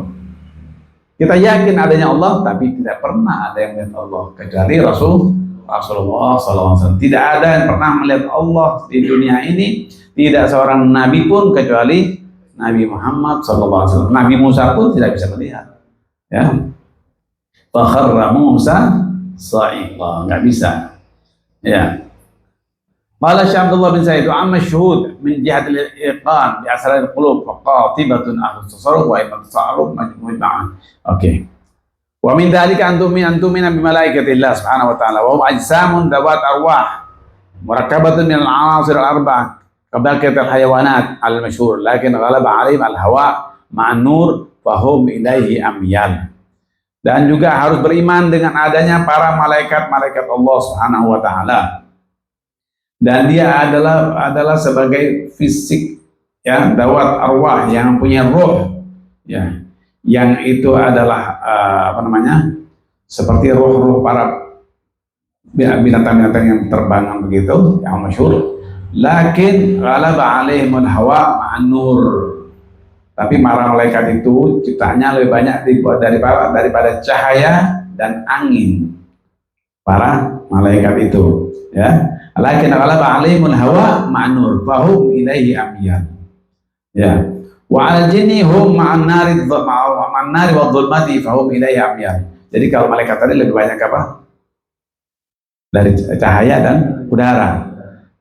Kita yakin adanya Allah, tapi tidak pernah ada yang melihat Allah kecuali Rasulullah SAW. Tidak ada yang pernah melihat Allah di dunia ini, tidak seorang nabi pun kecuali Nabi Muhammad SAW. Nabi Musa pun tidak bisa melihat. Ya. Fakharra Musa sa'iqa, nggak bisa. Ya. Qala Syekh Abdullah bin Said, amma syuhud min jihad al-iqan bi asrar al-qulub faqatibatun ahli tasarruf wa imam tasarruf majmu'un ma'an. Oke. Wa min dzalika antumina bi malaikatillah subhanahu wa ta'ala wa hum ajsamun dawat arwah murakkabatun min al-'anasir al-arba'ah kabaqiyat al-hayawanat al-mashhur lakin ghalaba 'alaihim al-hawa ma'an nur fa hum ilaihi amyal. Dan juga harus beriman dengan adanya para malaikat-malaikat Allah Subhanahu wa taala. dan dia adalah sebagai fisik, ya, dawat arwah yang punya roh, ya, yang itu adalah apa namanya, seperti roh-roh para binatang-binatang yang terbangan begitu, yang masyhur. Lakin ghalaba alaihimul hawa ma'an nur, tapi para malaikat itu ciptaannya lebih banyak daripada cahaya dan angin. Para malaikat itu, ya, lakin ghalaba alaihimul hawa ma'an nur fahum ilaihi amyan, ya, wa al jinni hum ma'an nari wa dhulmati fahum ilaihi amyan. Jadi kalau malaikat tadi lebih banyak apa? Dari cahaya dan udara,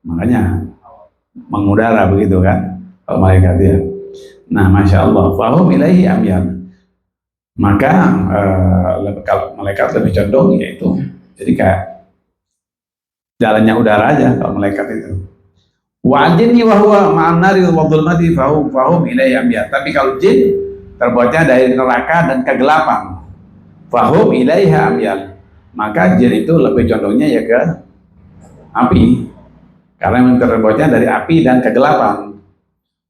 makanya mengudara begitu kan kalau malaikat ya. Nah, masya Allah, fahum ilaihi amyan, maka kalau malaikat lebih condong yaitu jadi kayak jalannya udara aja kalau malaikat itu. Wa jinni wa huwa ma'an nari wa dhulmati fahum ilaihi amyan. Tapi kalau jin terbuatnya dari neraka dan kegelapan, fahum ilaihi amyan, maka jin itu lebih condongnya ya ke api, karena yang terbuatnya dari api dan kegelapan.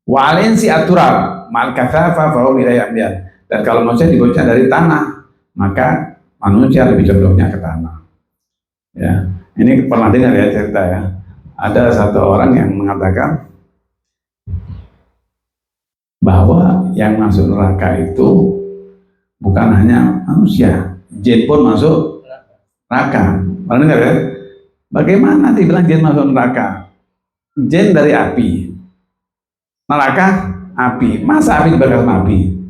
Wa alinsi aturab mal kathafa fahum ilaihi amyan. Dan kalau manusia dibuatnya dari tanah, maka manusia lebih condongnya ke tanah. Ya, ini pernah dengar ya cerita ya. Ada satu orang yang mengatakan bahwa yang masuk neraka itu bukan hanya manusia, jin pun masuk neraka. Pernah dengar ya? Bagaimana dibilang jin masuk neraka? Jin dari api, neraka api. Masa api dibakar sama api?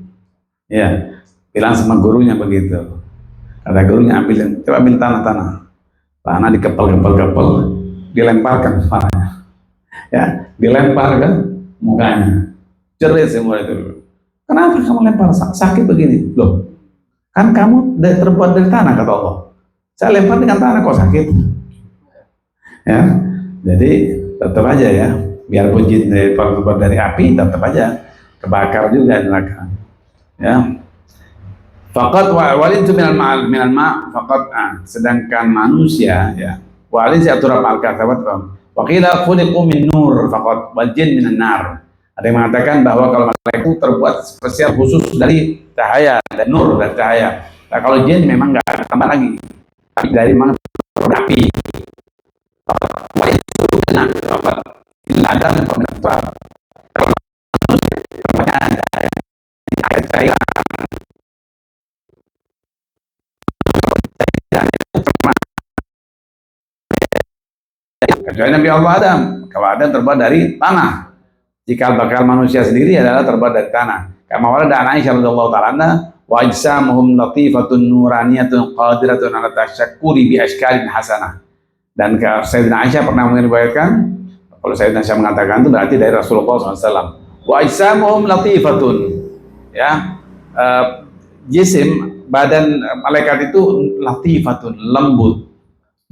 Ya, bilang sama gurunya begitu. Kata gurunya, coba ambil tanah dikepel-kepel, dilemparkan kepalanya, ya, dilempar ke mukanya, jerit semua itu. Kenapa kamu lempar? Sakit begini loh, kan kamu terbuat dari tanah, kata Allah. Saya lempar dengan tanah kok sakit, ya. Jadi tetap aja ya, biarpun jin terbuat dari api, tetap aja kebakar juga neraka, ya. Faqat walid itu minal ma faqat, sedangkan manusia, ya, walid aturab al kathabat wa qila khuliqu min nur faqat wal jin minan nar. Ada yang mengatakan bahwa kalau malaikat itu terbuat spesial khusus dari cahaya dan nur dan cahaya. Nah, kalau jin memang nggak ada tambah lagi, tapi dari mana? Api. Walid itu benar apa? Ada pembentukan. Kalau manusia ada cahaya. Kecuali Nabi Allah Adam. Kalau Adam terbuat dari tanah, jika bakal manusia sendiri adalah terbuat dari tanah. Kama warada an Aisyah radhiyallahu ta'ala anha wa ajsamuhum latifatun nuraniyatun qadiratun ala tasyakkuri bi ashkalin hasanah. Dan Sayyidina Aisyah pernah meriwayatkan, kalau Sayyidina Aisyah mengatakan itu berarti dari Rasulullah SAW. Wa ajsamuhum latifatun, ya, jisim badan malaikat itu latifatun, lembut,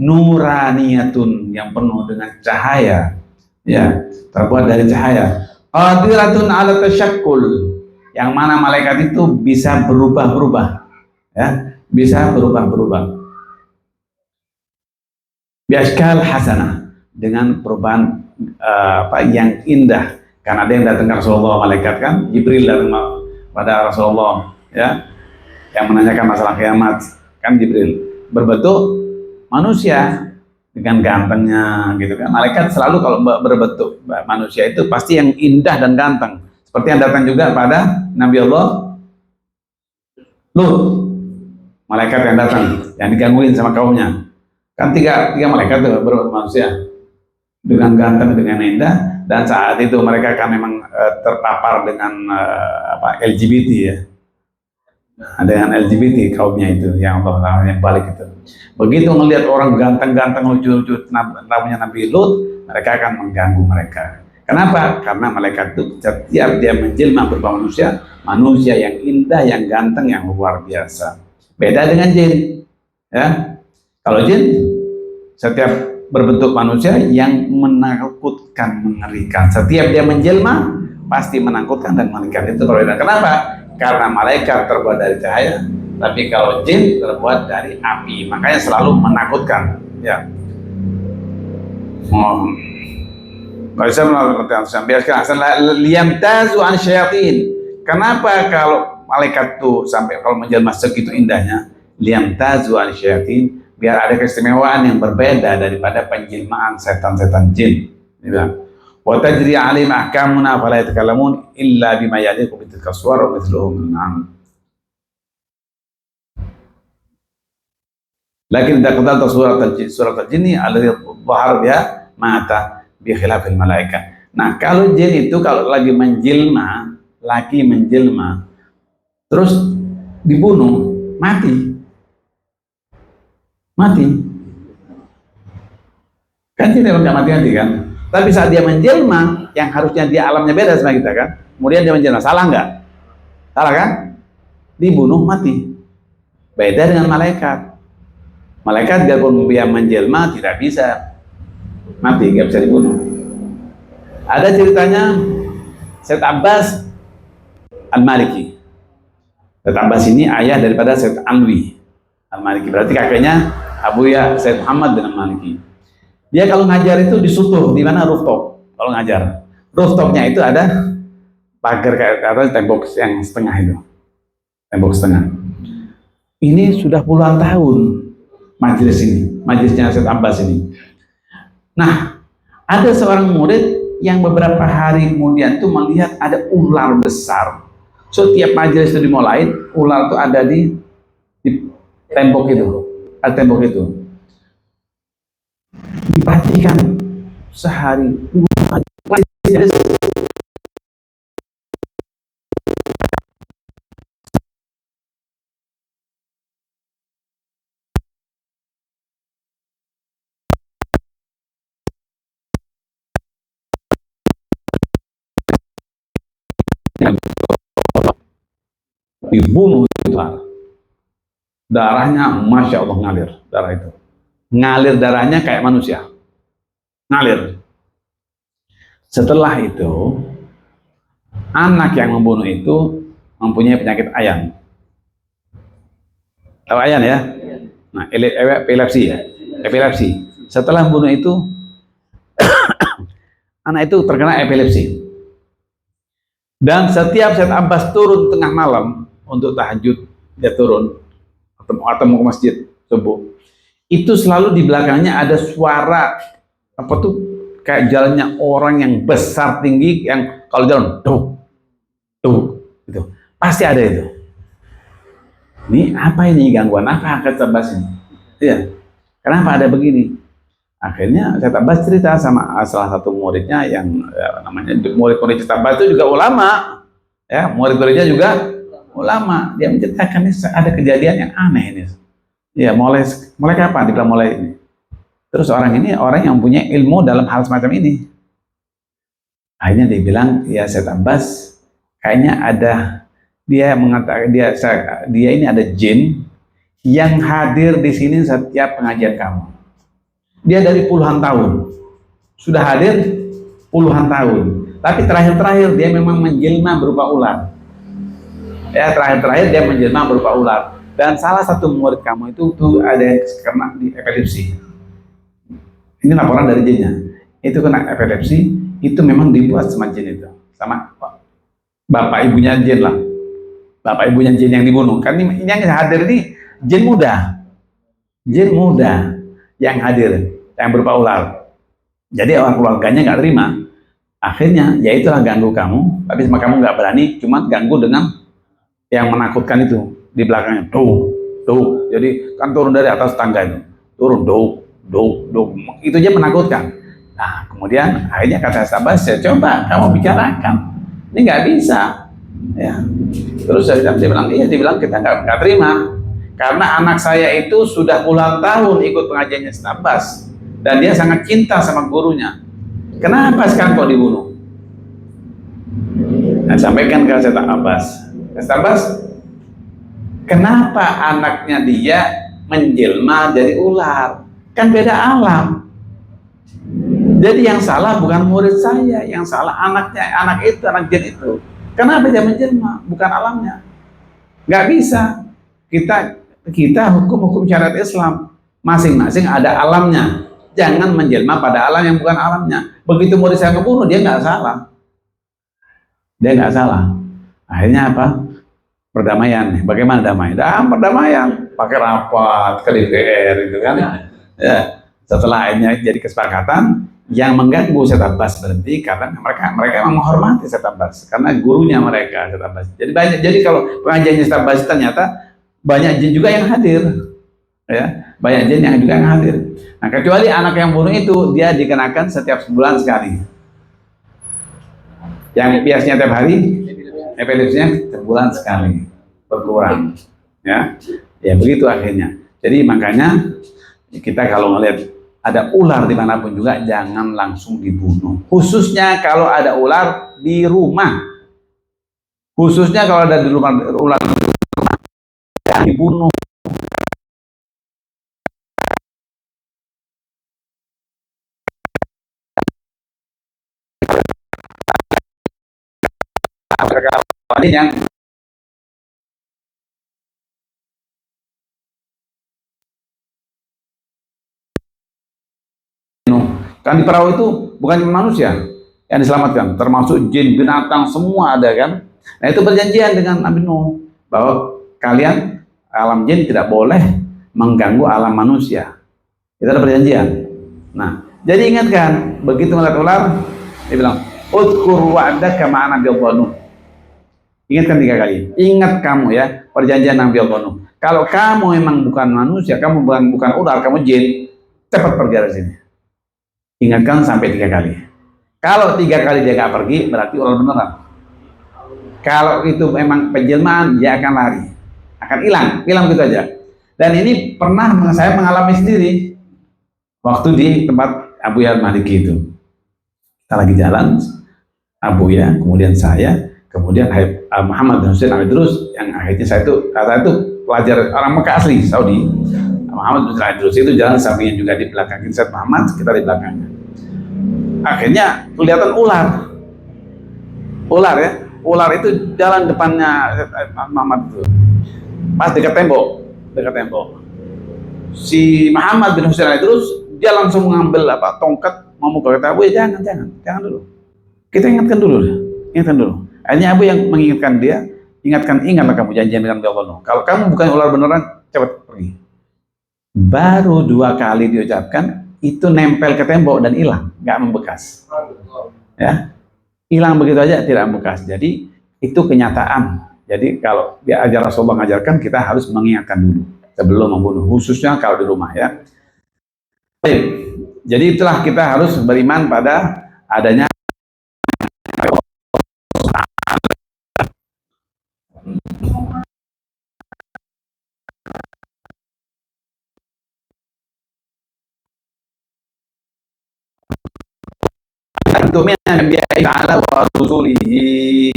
nuraniyatun, yang penuh dengan cahaya, ya, terbuat dari cahaya, qadiratun ala tasyakkul, yang mana malaikat itu bisa berubah-berubah, ya, bisa berubah-berubah, biaskal hasanah, dengan perubahan yang indah. Karena ada yang datang ke Rasulullah, malaikat kan, Jibril datang pada Rasulullah, ya, yang menanyakan masalah kiamat, kan Jibril berbentuk manusia dengan gantengnya gitu kan. Malaikat selalu kalau berbentuk manusia itu pasti yang indah dan ganteng, seperti yang datang juga pada Nabi Allah Lut, malaikat yang datang yang digangguin sama kaumnya kan, tiga malaikat itu berbentuk manusia dengan ganteng, dengan indah. Dan saat itu mereka kan memang terpapar dengan LGBT, ya, dengan LGBT kaumnya itu, yang Allah yang balik itu. Begitu melihat orang ganteng-ganteng, lucu-lucu namanya Nabi Lut, mereka akan mengganggu mereka. Kenapa? Karena malaikat itu setiap dia menjelma berupa manusia, manusia yang indah, yang ganteng, yang luar biasa. Beda dengan jin, ya. Kalau jin setiap berbentuk manusia yang menakutkan, mengerikan. Setiap dia menjelma pasti menakutkan dan mengerikan. Itu berbeda. Kenapa? Karena malaikat terbuat dari cahaya, tapi kalau jin terbuat dari api, makanya selalu menakutkan, ya. Kalau bisa melakukan biaskan liyamtazu an syayatin. Kenapa kalau malaikat tuh sampai kalau menjelma segitu indahnya? Liyamtazu an syayatin, biar ada keistimewaan yang berbeda daripada penjelmaan setan-setan jin. Dia wa tajri alaihim ahkamuna fala yatakallamun illa bima yaliqu bitilka suwar wa mithluhum. Lakin idza qadalta surat al-jinni alladhi dhahara biha mata bi khilafil malaika. Nah, kalau jin itu kalau lagi menjelma terus dibunuh, mati. Kan jin memang nggak mati kan? Tapi saat dia menjelma, yang harusnya dia alamnya beda sama kita kan? Kemudian dia menjelma, salah nggak? Salah kan? Dibunuh, mati. Beda dengan malaikat. Malaikat biarpun dia menjelma tidak bisa mati, nggak bisa dibunuh. Ada ceritanya Said Abbas Al-Maliki. Said Abbas ini ayah daripada Said Alwi Al-Maliki, berarti kakeknya Abuya Said Muhammad bin Al-Maliki. Dia kalau ngajar itu di sutuh, di mana rooftop. Kalau ngajar, rooftopnya itu ada pagar kayak tembok yang setengah itu, tembok setengah. Ini sudah puluhan tahun majelisnya Said Abbas ini. Nah, ada seorang murid yang beberapa hari kemudian tuh melihat ada ular besar. Setiap majelis itu dimulai, ular itu ada di tembok itu, ada tembok itu. Diperhatikan sehari, dibunuh itu. Darahnya Masya Allah ngalir, darah itu ngalir, darahnya kayak manusia ngalir. Setelah itu anak yang membunuh itu mempunyai penyakit ayan. Tahu ayan ya? Nah, epilepsi ya, epilepsi. Setelah membunuh itu anak itu terkena epilepsi. Dan setiap Said Abbas turun tengah malam untuk tahajud, dia turun atau mau ke masjid subuh, itu selalu di belakangnya ada suara apa tuh, kayak jalannya orang yang besar tinggi, yang kalau jalan gitu, pasti ada itu. Ini apa ini, gangguan apa kata Abbas ini? Iya, kenapa ada begini? Akhirnya Said Abbas cerita sama salah satu muridnya yang namanya murid-murid Said Abbas itu juga ulama, ya, murid-muridnya juga ulama. Dia menceritakan ini ada kejadian yang aneh ini. Ya, mulai kapan? Dibilang mulai ini. Terus orang ini orang yang punya ilmu dalam hal semacam ini. Akhirnya dia bilang, ya Said Abbas, kayaknya ada, dia mengatakan dia ini ada jin yang hadir di sini setiap pengajian kamu. Dia dari puluhan tahun sudah hadir puluhan tahun, tapi terakhir dia memang menjelma berupa ular. Ya, terakhir dia menjelma berupa ular. Dan salah satu murid kamu itu tuh ada yang kena di epilepsi. Ini laporan dari jinnya. Itu kena epilepsi, itu memang dibuat sama jin itu, sama bapak ibunya jin lah. Bapak ibunya jin yang dibunuh. Kan ini yang hadir ini jin muda yang hadir, yang berupa ular. Jadi orang keluarganya nggak terima. Akhirnya, ya itulah ganggu kamu, tapi sama kamu nggak berani, cuma ganggu dengan yang menakutkan itu di belakangnya. Jadi kan turun dari atas tangga itu, turun itu aja menakutkan. Nah, kemudian akhirnya kata Abbas, saya coba kamu bicarakan, ini nggak bisa. Ya, terus dia bilang kita nggak terima, karena anak saya itu sudah puluhan tahun ikut pengajiannya Said Abbas dan dia sangat cinta sama gurunya. Kenapa sekarang kok dibunuh? Nah, sampaikan ke Said Abbas. Said Abbas, kenapa anaknya dia menjelma jadi ular? Kan beda alam. Jadi yang salah bukan murid saya, yang salah anaknya, anak jin itu. Kenapa dia menjelma? Bukan alamnya. Nggak bisa. Kita hukum syariat Islam masing-masing ada alamnya. jangan menjelma pada alam yang bukan alamnya. Begitu murid saya ngebunuh, dia nggak salah. Dia nggak salah. Akhirnya apa? Perdamaian. Bagaimana damai? Perdamaian. Pakai rapat ke DPR itu kan. Ya. Setelah akhirnya jadi kesepakatan, yang mengganggu Syekh Abbas berhenti karena mereka memang menghormati Syekh Abbas karena gurunya mereka Syekh Abbas. Jadi kalau pengajiannya Syekh Abbas ternyata banyak jin juga yang hadir, ya banyak jin yang juga yang hadir. Nah kecuali anak yang bunuh itu dia dikenakan setiap sebulan sekali. Yang biasanya tiap hari, epilepsinya sebulan sekali berkurang, ya begitu akhirnya. Jadi makanya kita kalau melihat ada ular dimanapun juga jangan langsung dibunuh. Khususnya kalau ada ular di rumah. Khususnya kalau ada di rumah ular jangan dibunuh. Yang kan di perahu itu bukan manusia yang diselamatkan, termasuk jin, binatang, semua ada kan. Nah itu perjanjian dengan Nabi Nuh bahwa kalian alam jin tidak boleh mengganggu alam manusia. Itu ada perjanjian. Nah jadi ingatkan, begitu melihat ular dia bilang udkur wa'daka ma'ana bi'adhanu. Ingatkan 3 kali, ingat kamu ya perjanjian Nabi Nuh. Kalau kamu memang bukan manusia, kamu bukan ular, kamu jin, cepat pergi dari sini. Ingatkan sampai 3 kali. Kalau 3 kali dia nggak pergi, berarti ular beneran. Kalau itu memang penjelmaan, dia akan lari, akan hilang gitu aja. Dan ini pernah saya mengalami sendiri waktu di tempat Abu Ya Maliki itu. Kita lagi jalan, Abu Ya, kemudian saya, kemudian Muhammad bin Husain Al-Idrus, yang akhirnya saya itu pelajar orang Mekah asli Saudi. Muhammad bin Idrus itu jalan sampingnya juga di belakang Ustaz Muhammad, kita di belakangnya. Akhirnya kelihatan ular ya, ular itu jalan depannya Muhammad itu, pas dekat tembok. Si Muhammad bin Husain Idrus dia langsung mengambil tongkat mau mukul, kata Abu ya jangan dulu, kita ingatkan dulu. Akhirnya Abu yang mengingatkan dia, ingatlah kamu janjian dengan Allah. Kalau kamu bukan ular beneran, cepat pergi. Baru 2 kali diucapkan itu nempel ke tembok dan hilang, nggak membekas. Ya, hilang begitu aja, tidak membekas. Jadi itu kenyataan. Jadi kalau diajar Rasulullah mengajarkan, kita harus mengingatkan dulu sebelum membunuh, khususnya kalau di rumah ya. Jadi itulah kita harus beriman pada adanya ta'ala wa rasulihi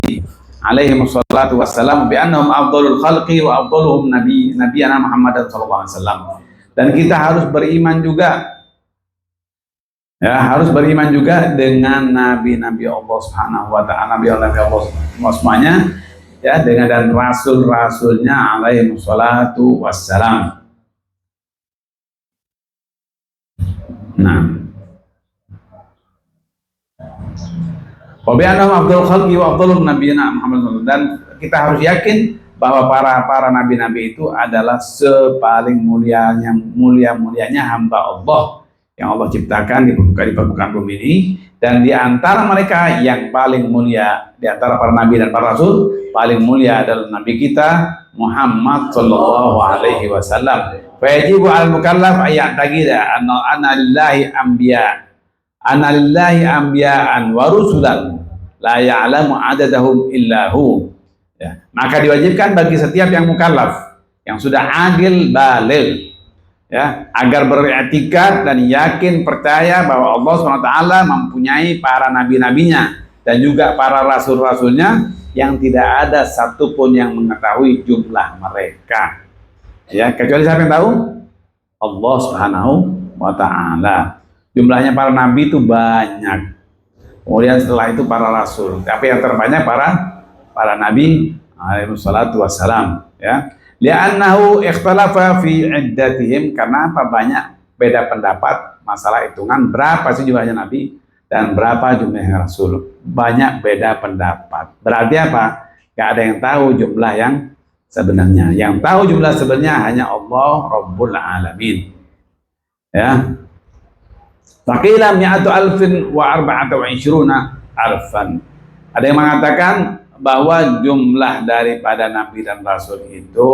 alaihi wassalatu wassalam bi annahum afdalul khalqi wa afdaluhum nabiyana Muhammad sallallahu alaihi wasallam. Dan kita harus beriman juga dengan nabi-nabi Allah Subhanahu wa taala, nabi Allah semuanya ya, dengan dan rasul-rasulnya alaihi wassalatu wassalam. Nah, dan kita harus yakin bahwa para nabi-nabi itu adalah sepaling mulianya hamba Allah yang Allah ciptakan di permukaan bumi ini. Dan di antara mereka yang paling mulia di antara para nabi dan para rasul, paling mulia adalah nabi kita Muhammad sallallahu alaihi wasallam. Fayajibu al-mukallaf ayat tagida anna lillahi anbiya'an wa rusulan la ya'lamu adadahum illahu. Ya, maka diwajibkan bagi setiap yang mukallaf yang sudah agil baligh ya, agar beriktikad dan yakin percaya bahwa Allah SWT mempunyai para nabi-nabinya dan juga para rasul-rasulnya yang tidak ada satupun yang mengetahui jumlah mereka ya, kecuali siapa yang tahu? Allah Subhanahu wa ta'ala. Jumlahnya para nabi itu banyak. Kemudian setelah itu para rasul. Tapi yang terbanyak para nabi alaihi wassalatu wassalam ya. Li'annahu ikhtalafa fi iddatihim, karena apa? Banyak beda pendapat masalah hitungan berapa sih jumlahnya Nabi dan berapa jumlahnya Rasul. Banyak beda pendapat. Berarti apa? Gak ada yang tahu jumlah yang sebenarnya. Yang tahu jumlah sebenarnya hanya Allah Rabbul Alamin. Ya. Faqila mi'atu alfin wa arba'ata wa ishruna alfan. Ada yang mengatakan bahwa jumlah daripada Nabi dan Rasul itu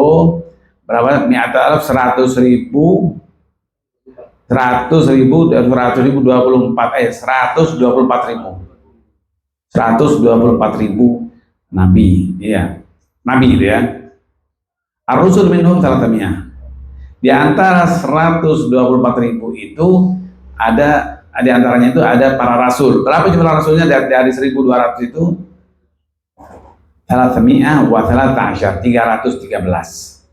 berapa? Mi'atu alf 100.000 Nabi, iya. Nabi itu ya. Ar-rusul minhum salatamiyah. Di antara 124.000 itu ada di antaranya itu ada para rasul. Berapa jumlah rasulnya dari 1.200 itu? Salatamiyah wa salata'asyar, 313.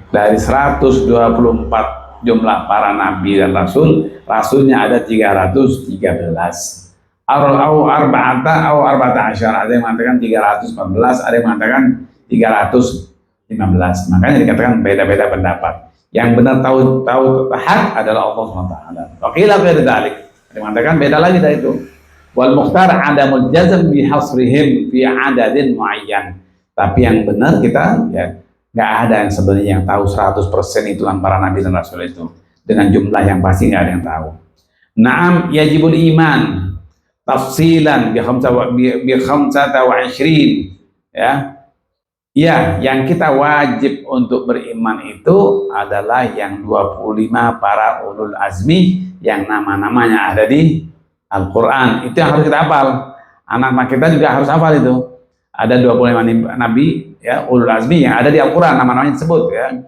Dari 124 jumlah para nabi dan rasul, rasulnya ada 313. Au arba'ata au arba'ata asyar, ada yang mengatakan 314, ada yang mengatakan 315. Makanya dikatakan beda-beda pendapat. Yang benar tahu hak adalah Allah SWT. Waqila ghairu dzalik, ada yang mengatakan beda lagi dari itu. Wal mukhtar adamul jazm bi hasrihim fi adadin muayyan. Tapi yang benar kita ya nggak ada yang sebenarnya yang tahu 100% itu para nabi dan rasul itu dengan jumlah yang pasti nggak ada yang tahu. Naam yajibul iman tafsilan bi khamsata wa ishrin, ya. Ya, yang kita wajib untuk beriman itu adalah yang 25 para ulul azmi yang nama-namanya ada di Al-Qur'an. Itu yang harus kita hafal. Anak-anak kita juga harus hafal itu. Ada 25 nabi ya ulul azmi yang ada di Al-Qur'an, nama-namanya disebut ya.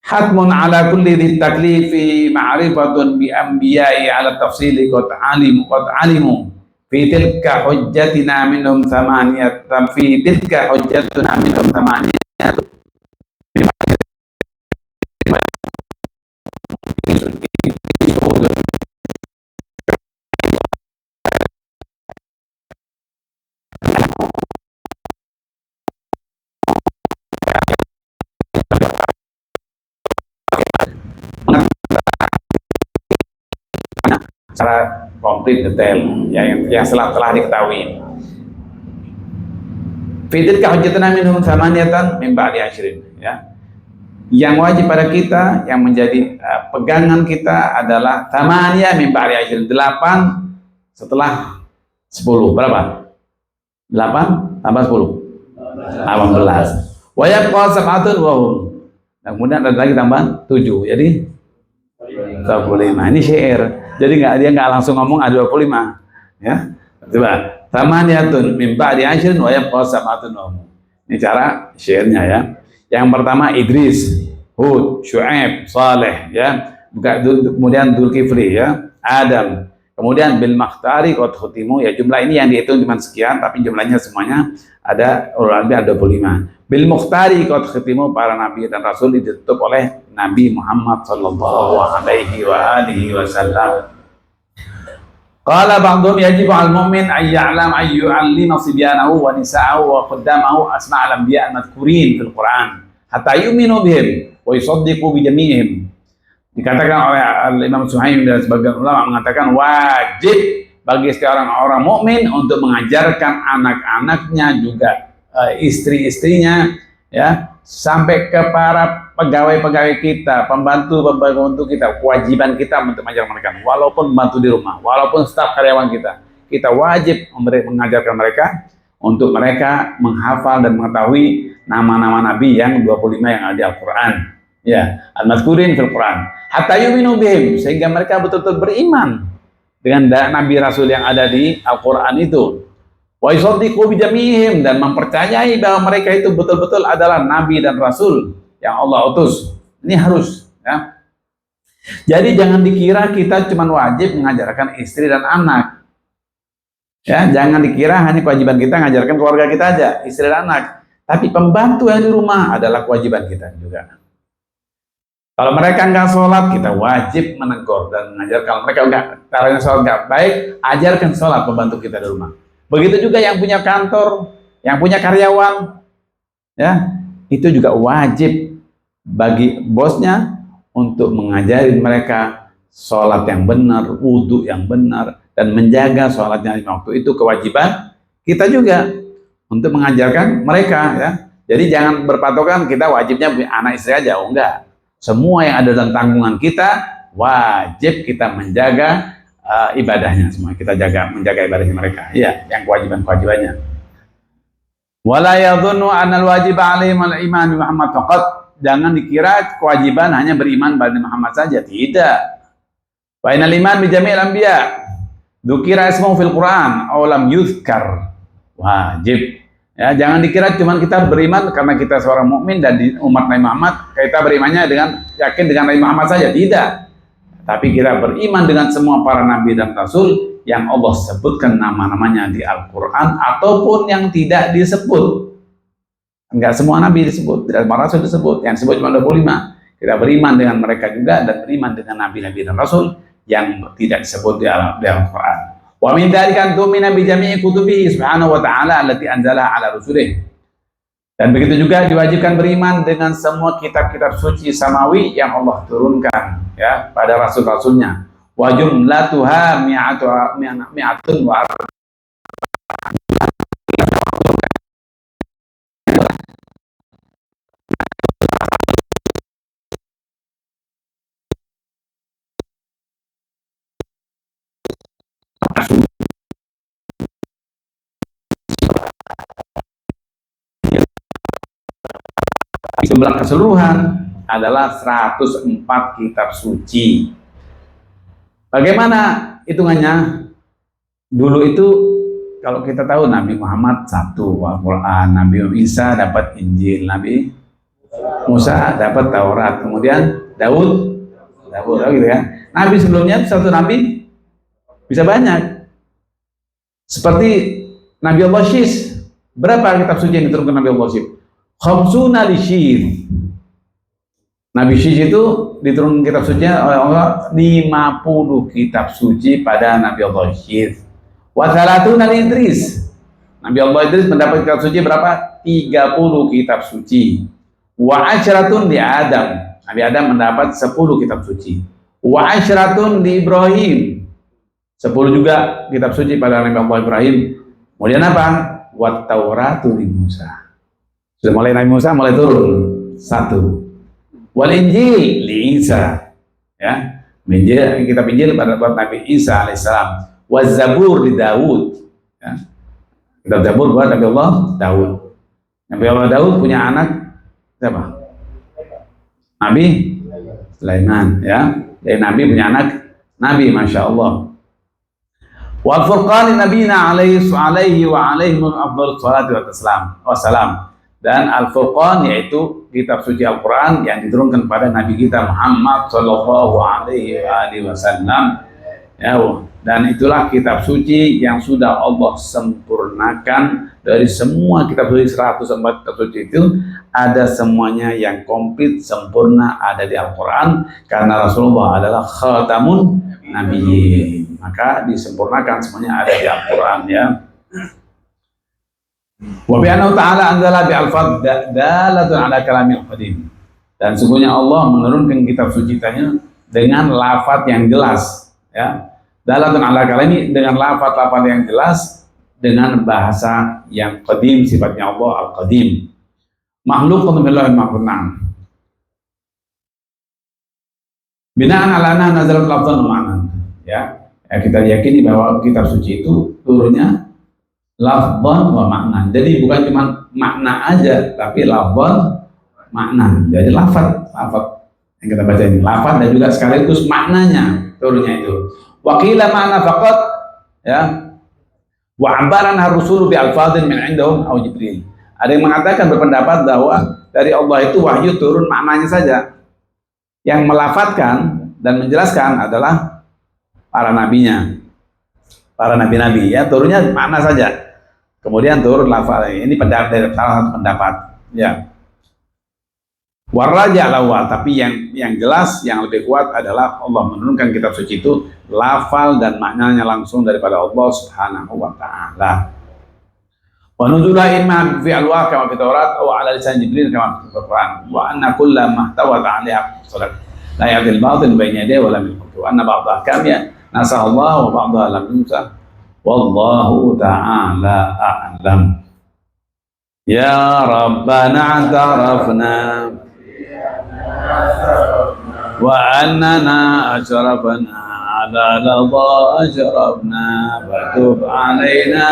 Hatmun ala kulli dhi taklifi ma'rifatun bi anbiya'i ala tafsili qad alimu fi tilka hujjatina minhum thamaniyat fi tilka hujjatuna minhum thamaniyat. Secara komplit detail yang telah diketahui. Fitil kahujatuna minhum thamaniyatan min ba'di asyrin, ya. Yang wajib pada kita, yang menjadi pegangan kita adalah thamaniyah min ba'di asyrin, 8 setelah 10. Berapa? 8 tambah 10 18. Wa yabqa sab'atun wa hum. Kemudian ada lagi tambah 7. Jadi 25. Ini syair. Jadi dia nggak langsung ngomong ada 25, ya. Coba. Thamaniyatun min ba'di asyrin wa yabqa sab'atun wa hum. Ini cara syairnya ya. Yang pertama Idris, Hud, Syu'aib, Saleh ya. Kemudian Dzulkifli ya, Adam. Kemudian bil makhtari qad khutimu, ya jumlah ini yang dihitung cuma sekian tapi jumlahnya semuanya ada ulul azmi ada 25. Bil mukhtari qad khutimu, para nabi dan rasul ditutup oleh Nabi Muhammad sallallahu alaihi wa alihi wasallam. Qala ba'dhum yajibu 'al mu'min ay ya'lam ay yu'allima sibyanahu wa nisa'ahu wa qaddamahu asma'al anbiya' al-madhkurin fil Qur'an hatta yu'minu bihim wa yusaddiqu bi jami'ihim. Dikatakan oleh Imam Suhaim dan sebagian ulama mengatakan wajib bagi setiap orang mukmin untuk mengajarkan anak-anaknya juga istri-istrinya ya sampai ke para pegawai-pegawai kita, pembantu kita, kewajiban kita untuk mengajarkan mereka walaupun membantu di rumah, walaupun staf karyawan kita wajib mengajarkan mereka untuk mereka menghafal dan mengetahui nama-nama nabi yang 25 yang ada di Al-Qur'an. Ya, al-madhkurin fil Quran. Hatta yu'minu bihim, sehingga mereka betul-betul beriman dengan nabi rasul yang ada di Al-Qur'an itu. Wa yusaddiqu bi jami'ihim, dan mempercayai bahwa mereka itu betul-betul adalah nabi dan rasul yang Allah utus. Ini harus ya. Jadi jangan dikira kita cuma wajib mengajarkan istri dan anak. Ya, jangan dikira hanya kewajiban kita mengajarkan keluarga kita aja, istri dan anak. Tapi pembantu yang di rumah adalah kewajiban kita juga. Kalau mereka nggak sholat, kita wajib menegur dan mengajarkan. Kalau mereka caranya sholat nggak baik, ajarkan sholat pembantu kita di rumah. Begitu juga yang punya kantor, yang punya karyawan, ya itu juga wajib bagi bosnya untuk mengajari mereka sholat yang benar, wudhu yang benar, dan menjaga sholatnya lima waktu. Itu kewajiban kita juga untuk mengajarkan mereka, ya. Jadi jangan berpatokan kita wajibnya punya anak istri aja, oh enggak. Semua yang ada dalam tanggungan kita wajib kita menjaga ibadahnya, semua kita menjaga ibadahnya mereka, ya, yang kewajibannya. Wala yadhunnu anal wajib alaihim al-iman bi Muhammad faqat. Jangan dikira kewajiban hanya beriman pada Muhammad saja, tidak. Wa inal iman bi jami'il anbiya dzukira ismuhu fil Quran aw lam yuzkar. Wajib. Ya, jangan dikira cuma kita beriman karena kita seorang mukmin dan di umat Nabi Muhammad, kita berimannya dengan yakin dengan Nabi Muhammad saja, tidak. Tapi kita beriman dengan semua para nabi dan rasul yang Allah sebutkan nama-namanya di Al-Quran ataupun yang tidak disebut. Enggak semua nabi disebut, tidak semua rasul disebut, yang disebut cuma 25. Kita beriman dengan mereka juga dan beriman dengan nabi-nabi dan rasul yang tidak disebut di Al-Quran. Wa min dzalika tu'minu bi jami'i kutubihi subhanahu wa ta'ala allati anzalaha ala rusulih. Dan begitu juga diwajibkan beriman dengan semua kitab-kitab suci samawi yang Allah turunkan, ya, pada rasul-rasulnya. Wa jumlatuha mi'atun wa jumlah keseluruhan adalah 104 kitab suci. Bagaimana hitungannya? Dulu itu kalau kita tahu Nabi Muhammad satu Al-Quran, Nabi Isa dapat Injil, Nabi Musa dapat Taurat, kemudian Daud gitu ya. Nabi sebelumnya satu nabi bisa banyak. Seperti Nabi Allah Syis, berapa kitab suci yang diturunkan Nabi Allah Syis? Khamsuna li Syis. Nabi Syis itu diturunkan kitab suci oleh Allah 50 kitab suci pada Nabi Allah Syis. Wa salatuna li Idris. Nabi Allah Idris mendapat kitab suci berapa? 30 kitab suci. Wa asyaratun li Adam. Nabi Adam mendapat 10 kitab suci. Wa asyaratun li Ibrahim. 10 juga kitab suci pada Nabi Allah Ibrahim. Kemudian apa? Wa Tauratu li Musa. Sudah mulai Nabi Musa mulai turun 1. Wal Injil li Isa, ya, Injil, kitab Injil pada Nabi Isa alaihissalam. Waz Zabur li Daud, ya. Kitab Zabur buat Nabi Allah Daud. Nabi Allah Daud punya anak siapa? Nabi Sulaiman, ya. Jadi Nabi punya anak Nabi, masya Allah. Wal Furqan nabiyina alaihi wa alaihi afdhalus salatu wassalam. Dan Al-Furqan yaitu kitab suci Al-Quran yang diturunkan pada Nabi kita Muhammad Sallallahu Alaihi Wasallam, ya, dan itulah kitab suci yang sudah Allah sempurnakan. Dari semua kitab suci 104 kitab suci itu ada semuanya yang komplit sempurna ada di Al-Quran, karena Rasulullah adalah khatamun nabiyyin, maka disempurnakan semuanya ada di Al-Quran, ya. Wa bi'annahu ta'ala anzala bi'alfadz dalatun ala kalamil qadim. Dan sungguhnya Allah menurunkan kitab suci-Nya dengan lafaz yang jelas, ya. Dalatun ala kalami, dengan lafaz-lafaz yang jelas, dengan bahasa yang qadim, sifatnya Allah al-qadim. Makhlukun billahi ma'kunna. Binaan ala anna nazalat lafzan wa ma'nan, ya. Kita yakini bahwa kitab suci itu turunnya lafzan wa makna. Jadi bukan cuma makna aja, tapi lafzan makna. Jadi lafaz yang kita baca ini lafaz dan juga sekaligus maknanya turunnya itu. Wa qila ma'na faqat, ya. Wa ambaran ar-rusul bi alfadhin min indahum aw Jibril. Ada yang mengatakan, berpendapat bahwa dari Allah itu wahyu turun maknanya saja. Yang melafatkan dan menjelaskan adalah para nabinya. Para nabi-nabi, ya, turunnya makna saja. Kemudian turun lafaz. Ini pendapat, salah satu pendapat, ya. Waraja lawal, tapi yang jelas, yang lebih kuat adalah Allah menurunkan kitab suci itu lafal dan maknanya langsung daripada Allah Subhanahu wa taala. Wa nuzula imma fi alwaq kama fi Taurat wa ala lisan Jibril kama fi Al-Qur'an wa anna kulla mahtawat 'alaiha salat. لا يأتي الباطل بين يديه ولا من خلفه وأن بعض أحكامها نسخ الله وبعضها لم ينسخ والله تعالى أعلم. يا ربنا اعترفنا وأننا أشرفنا على لظى أشرفنا فتب علينا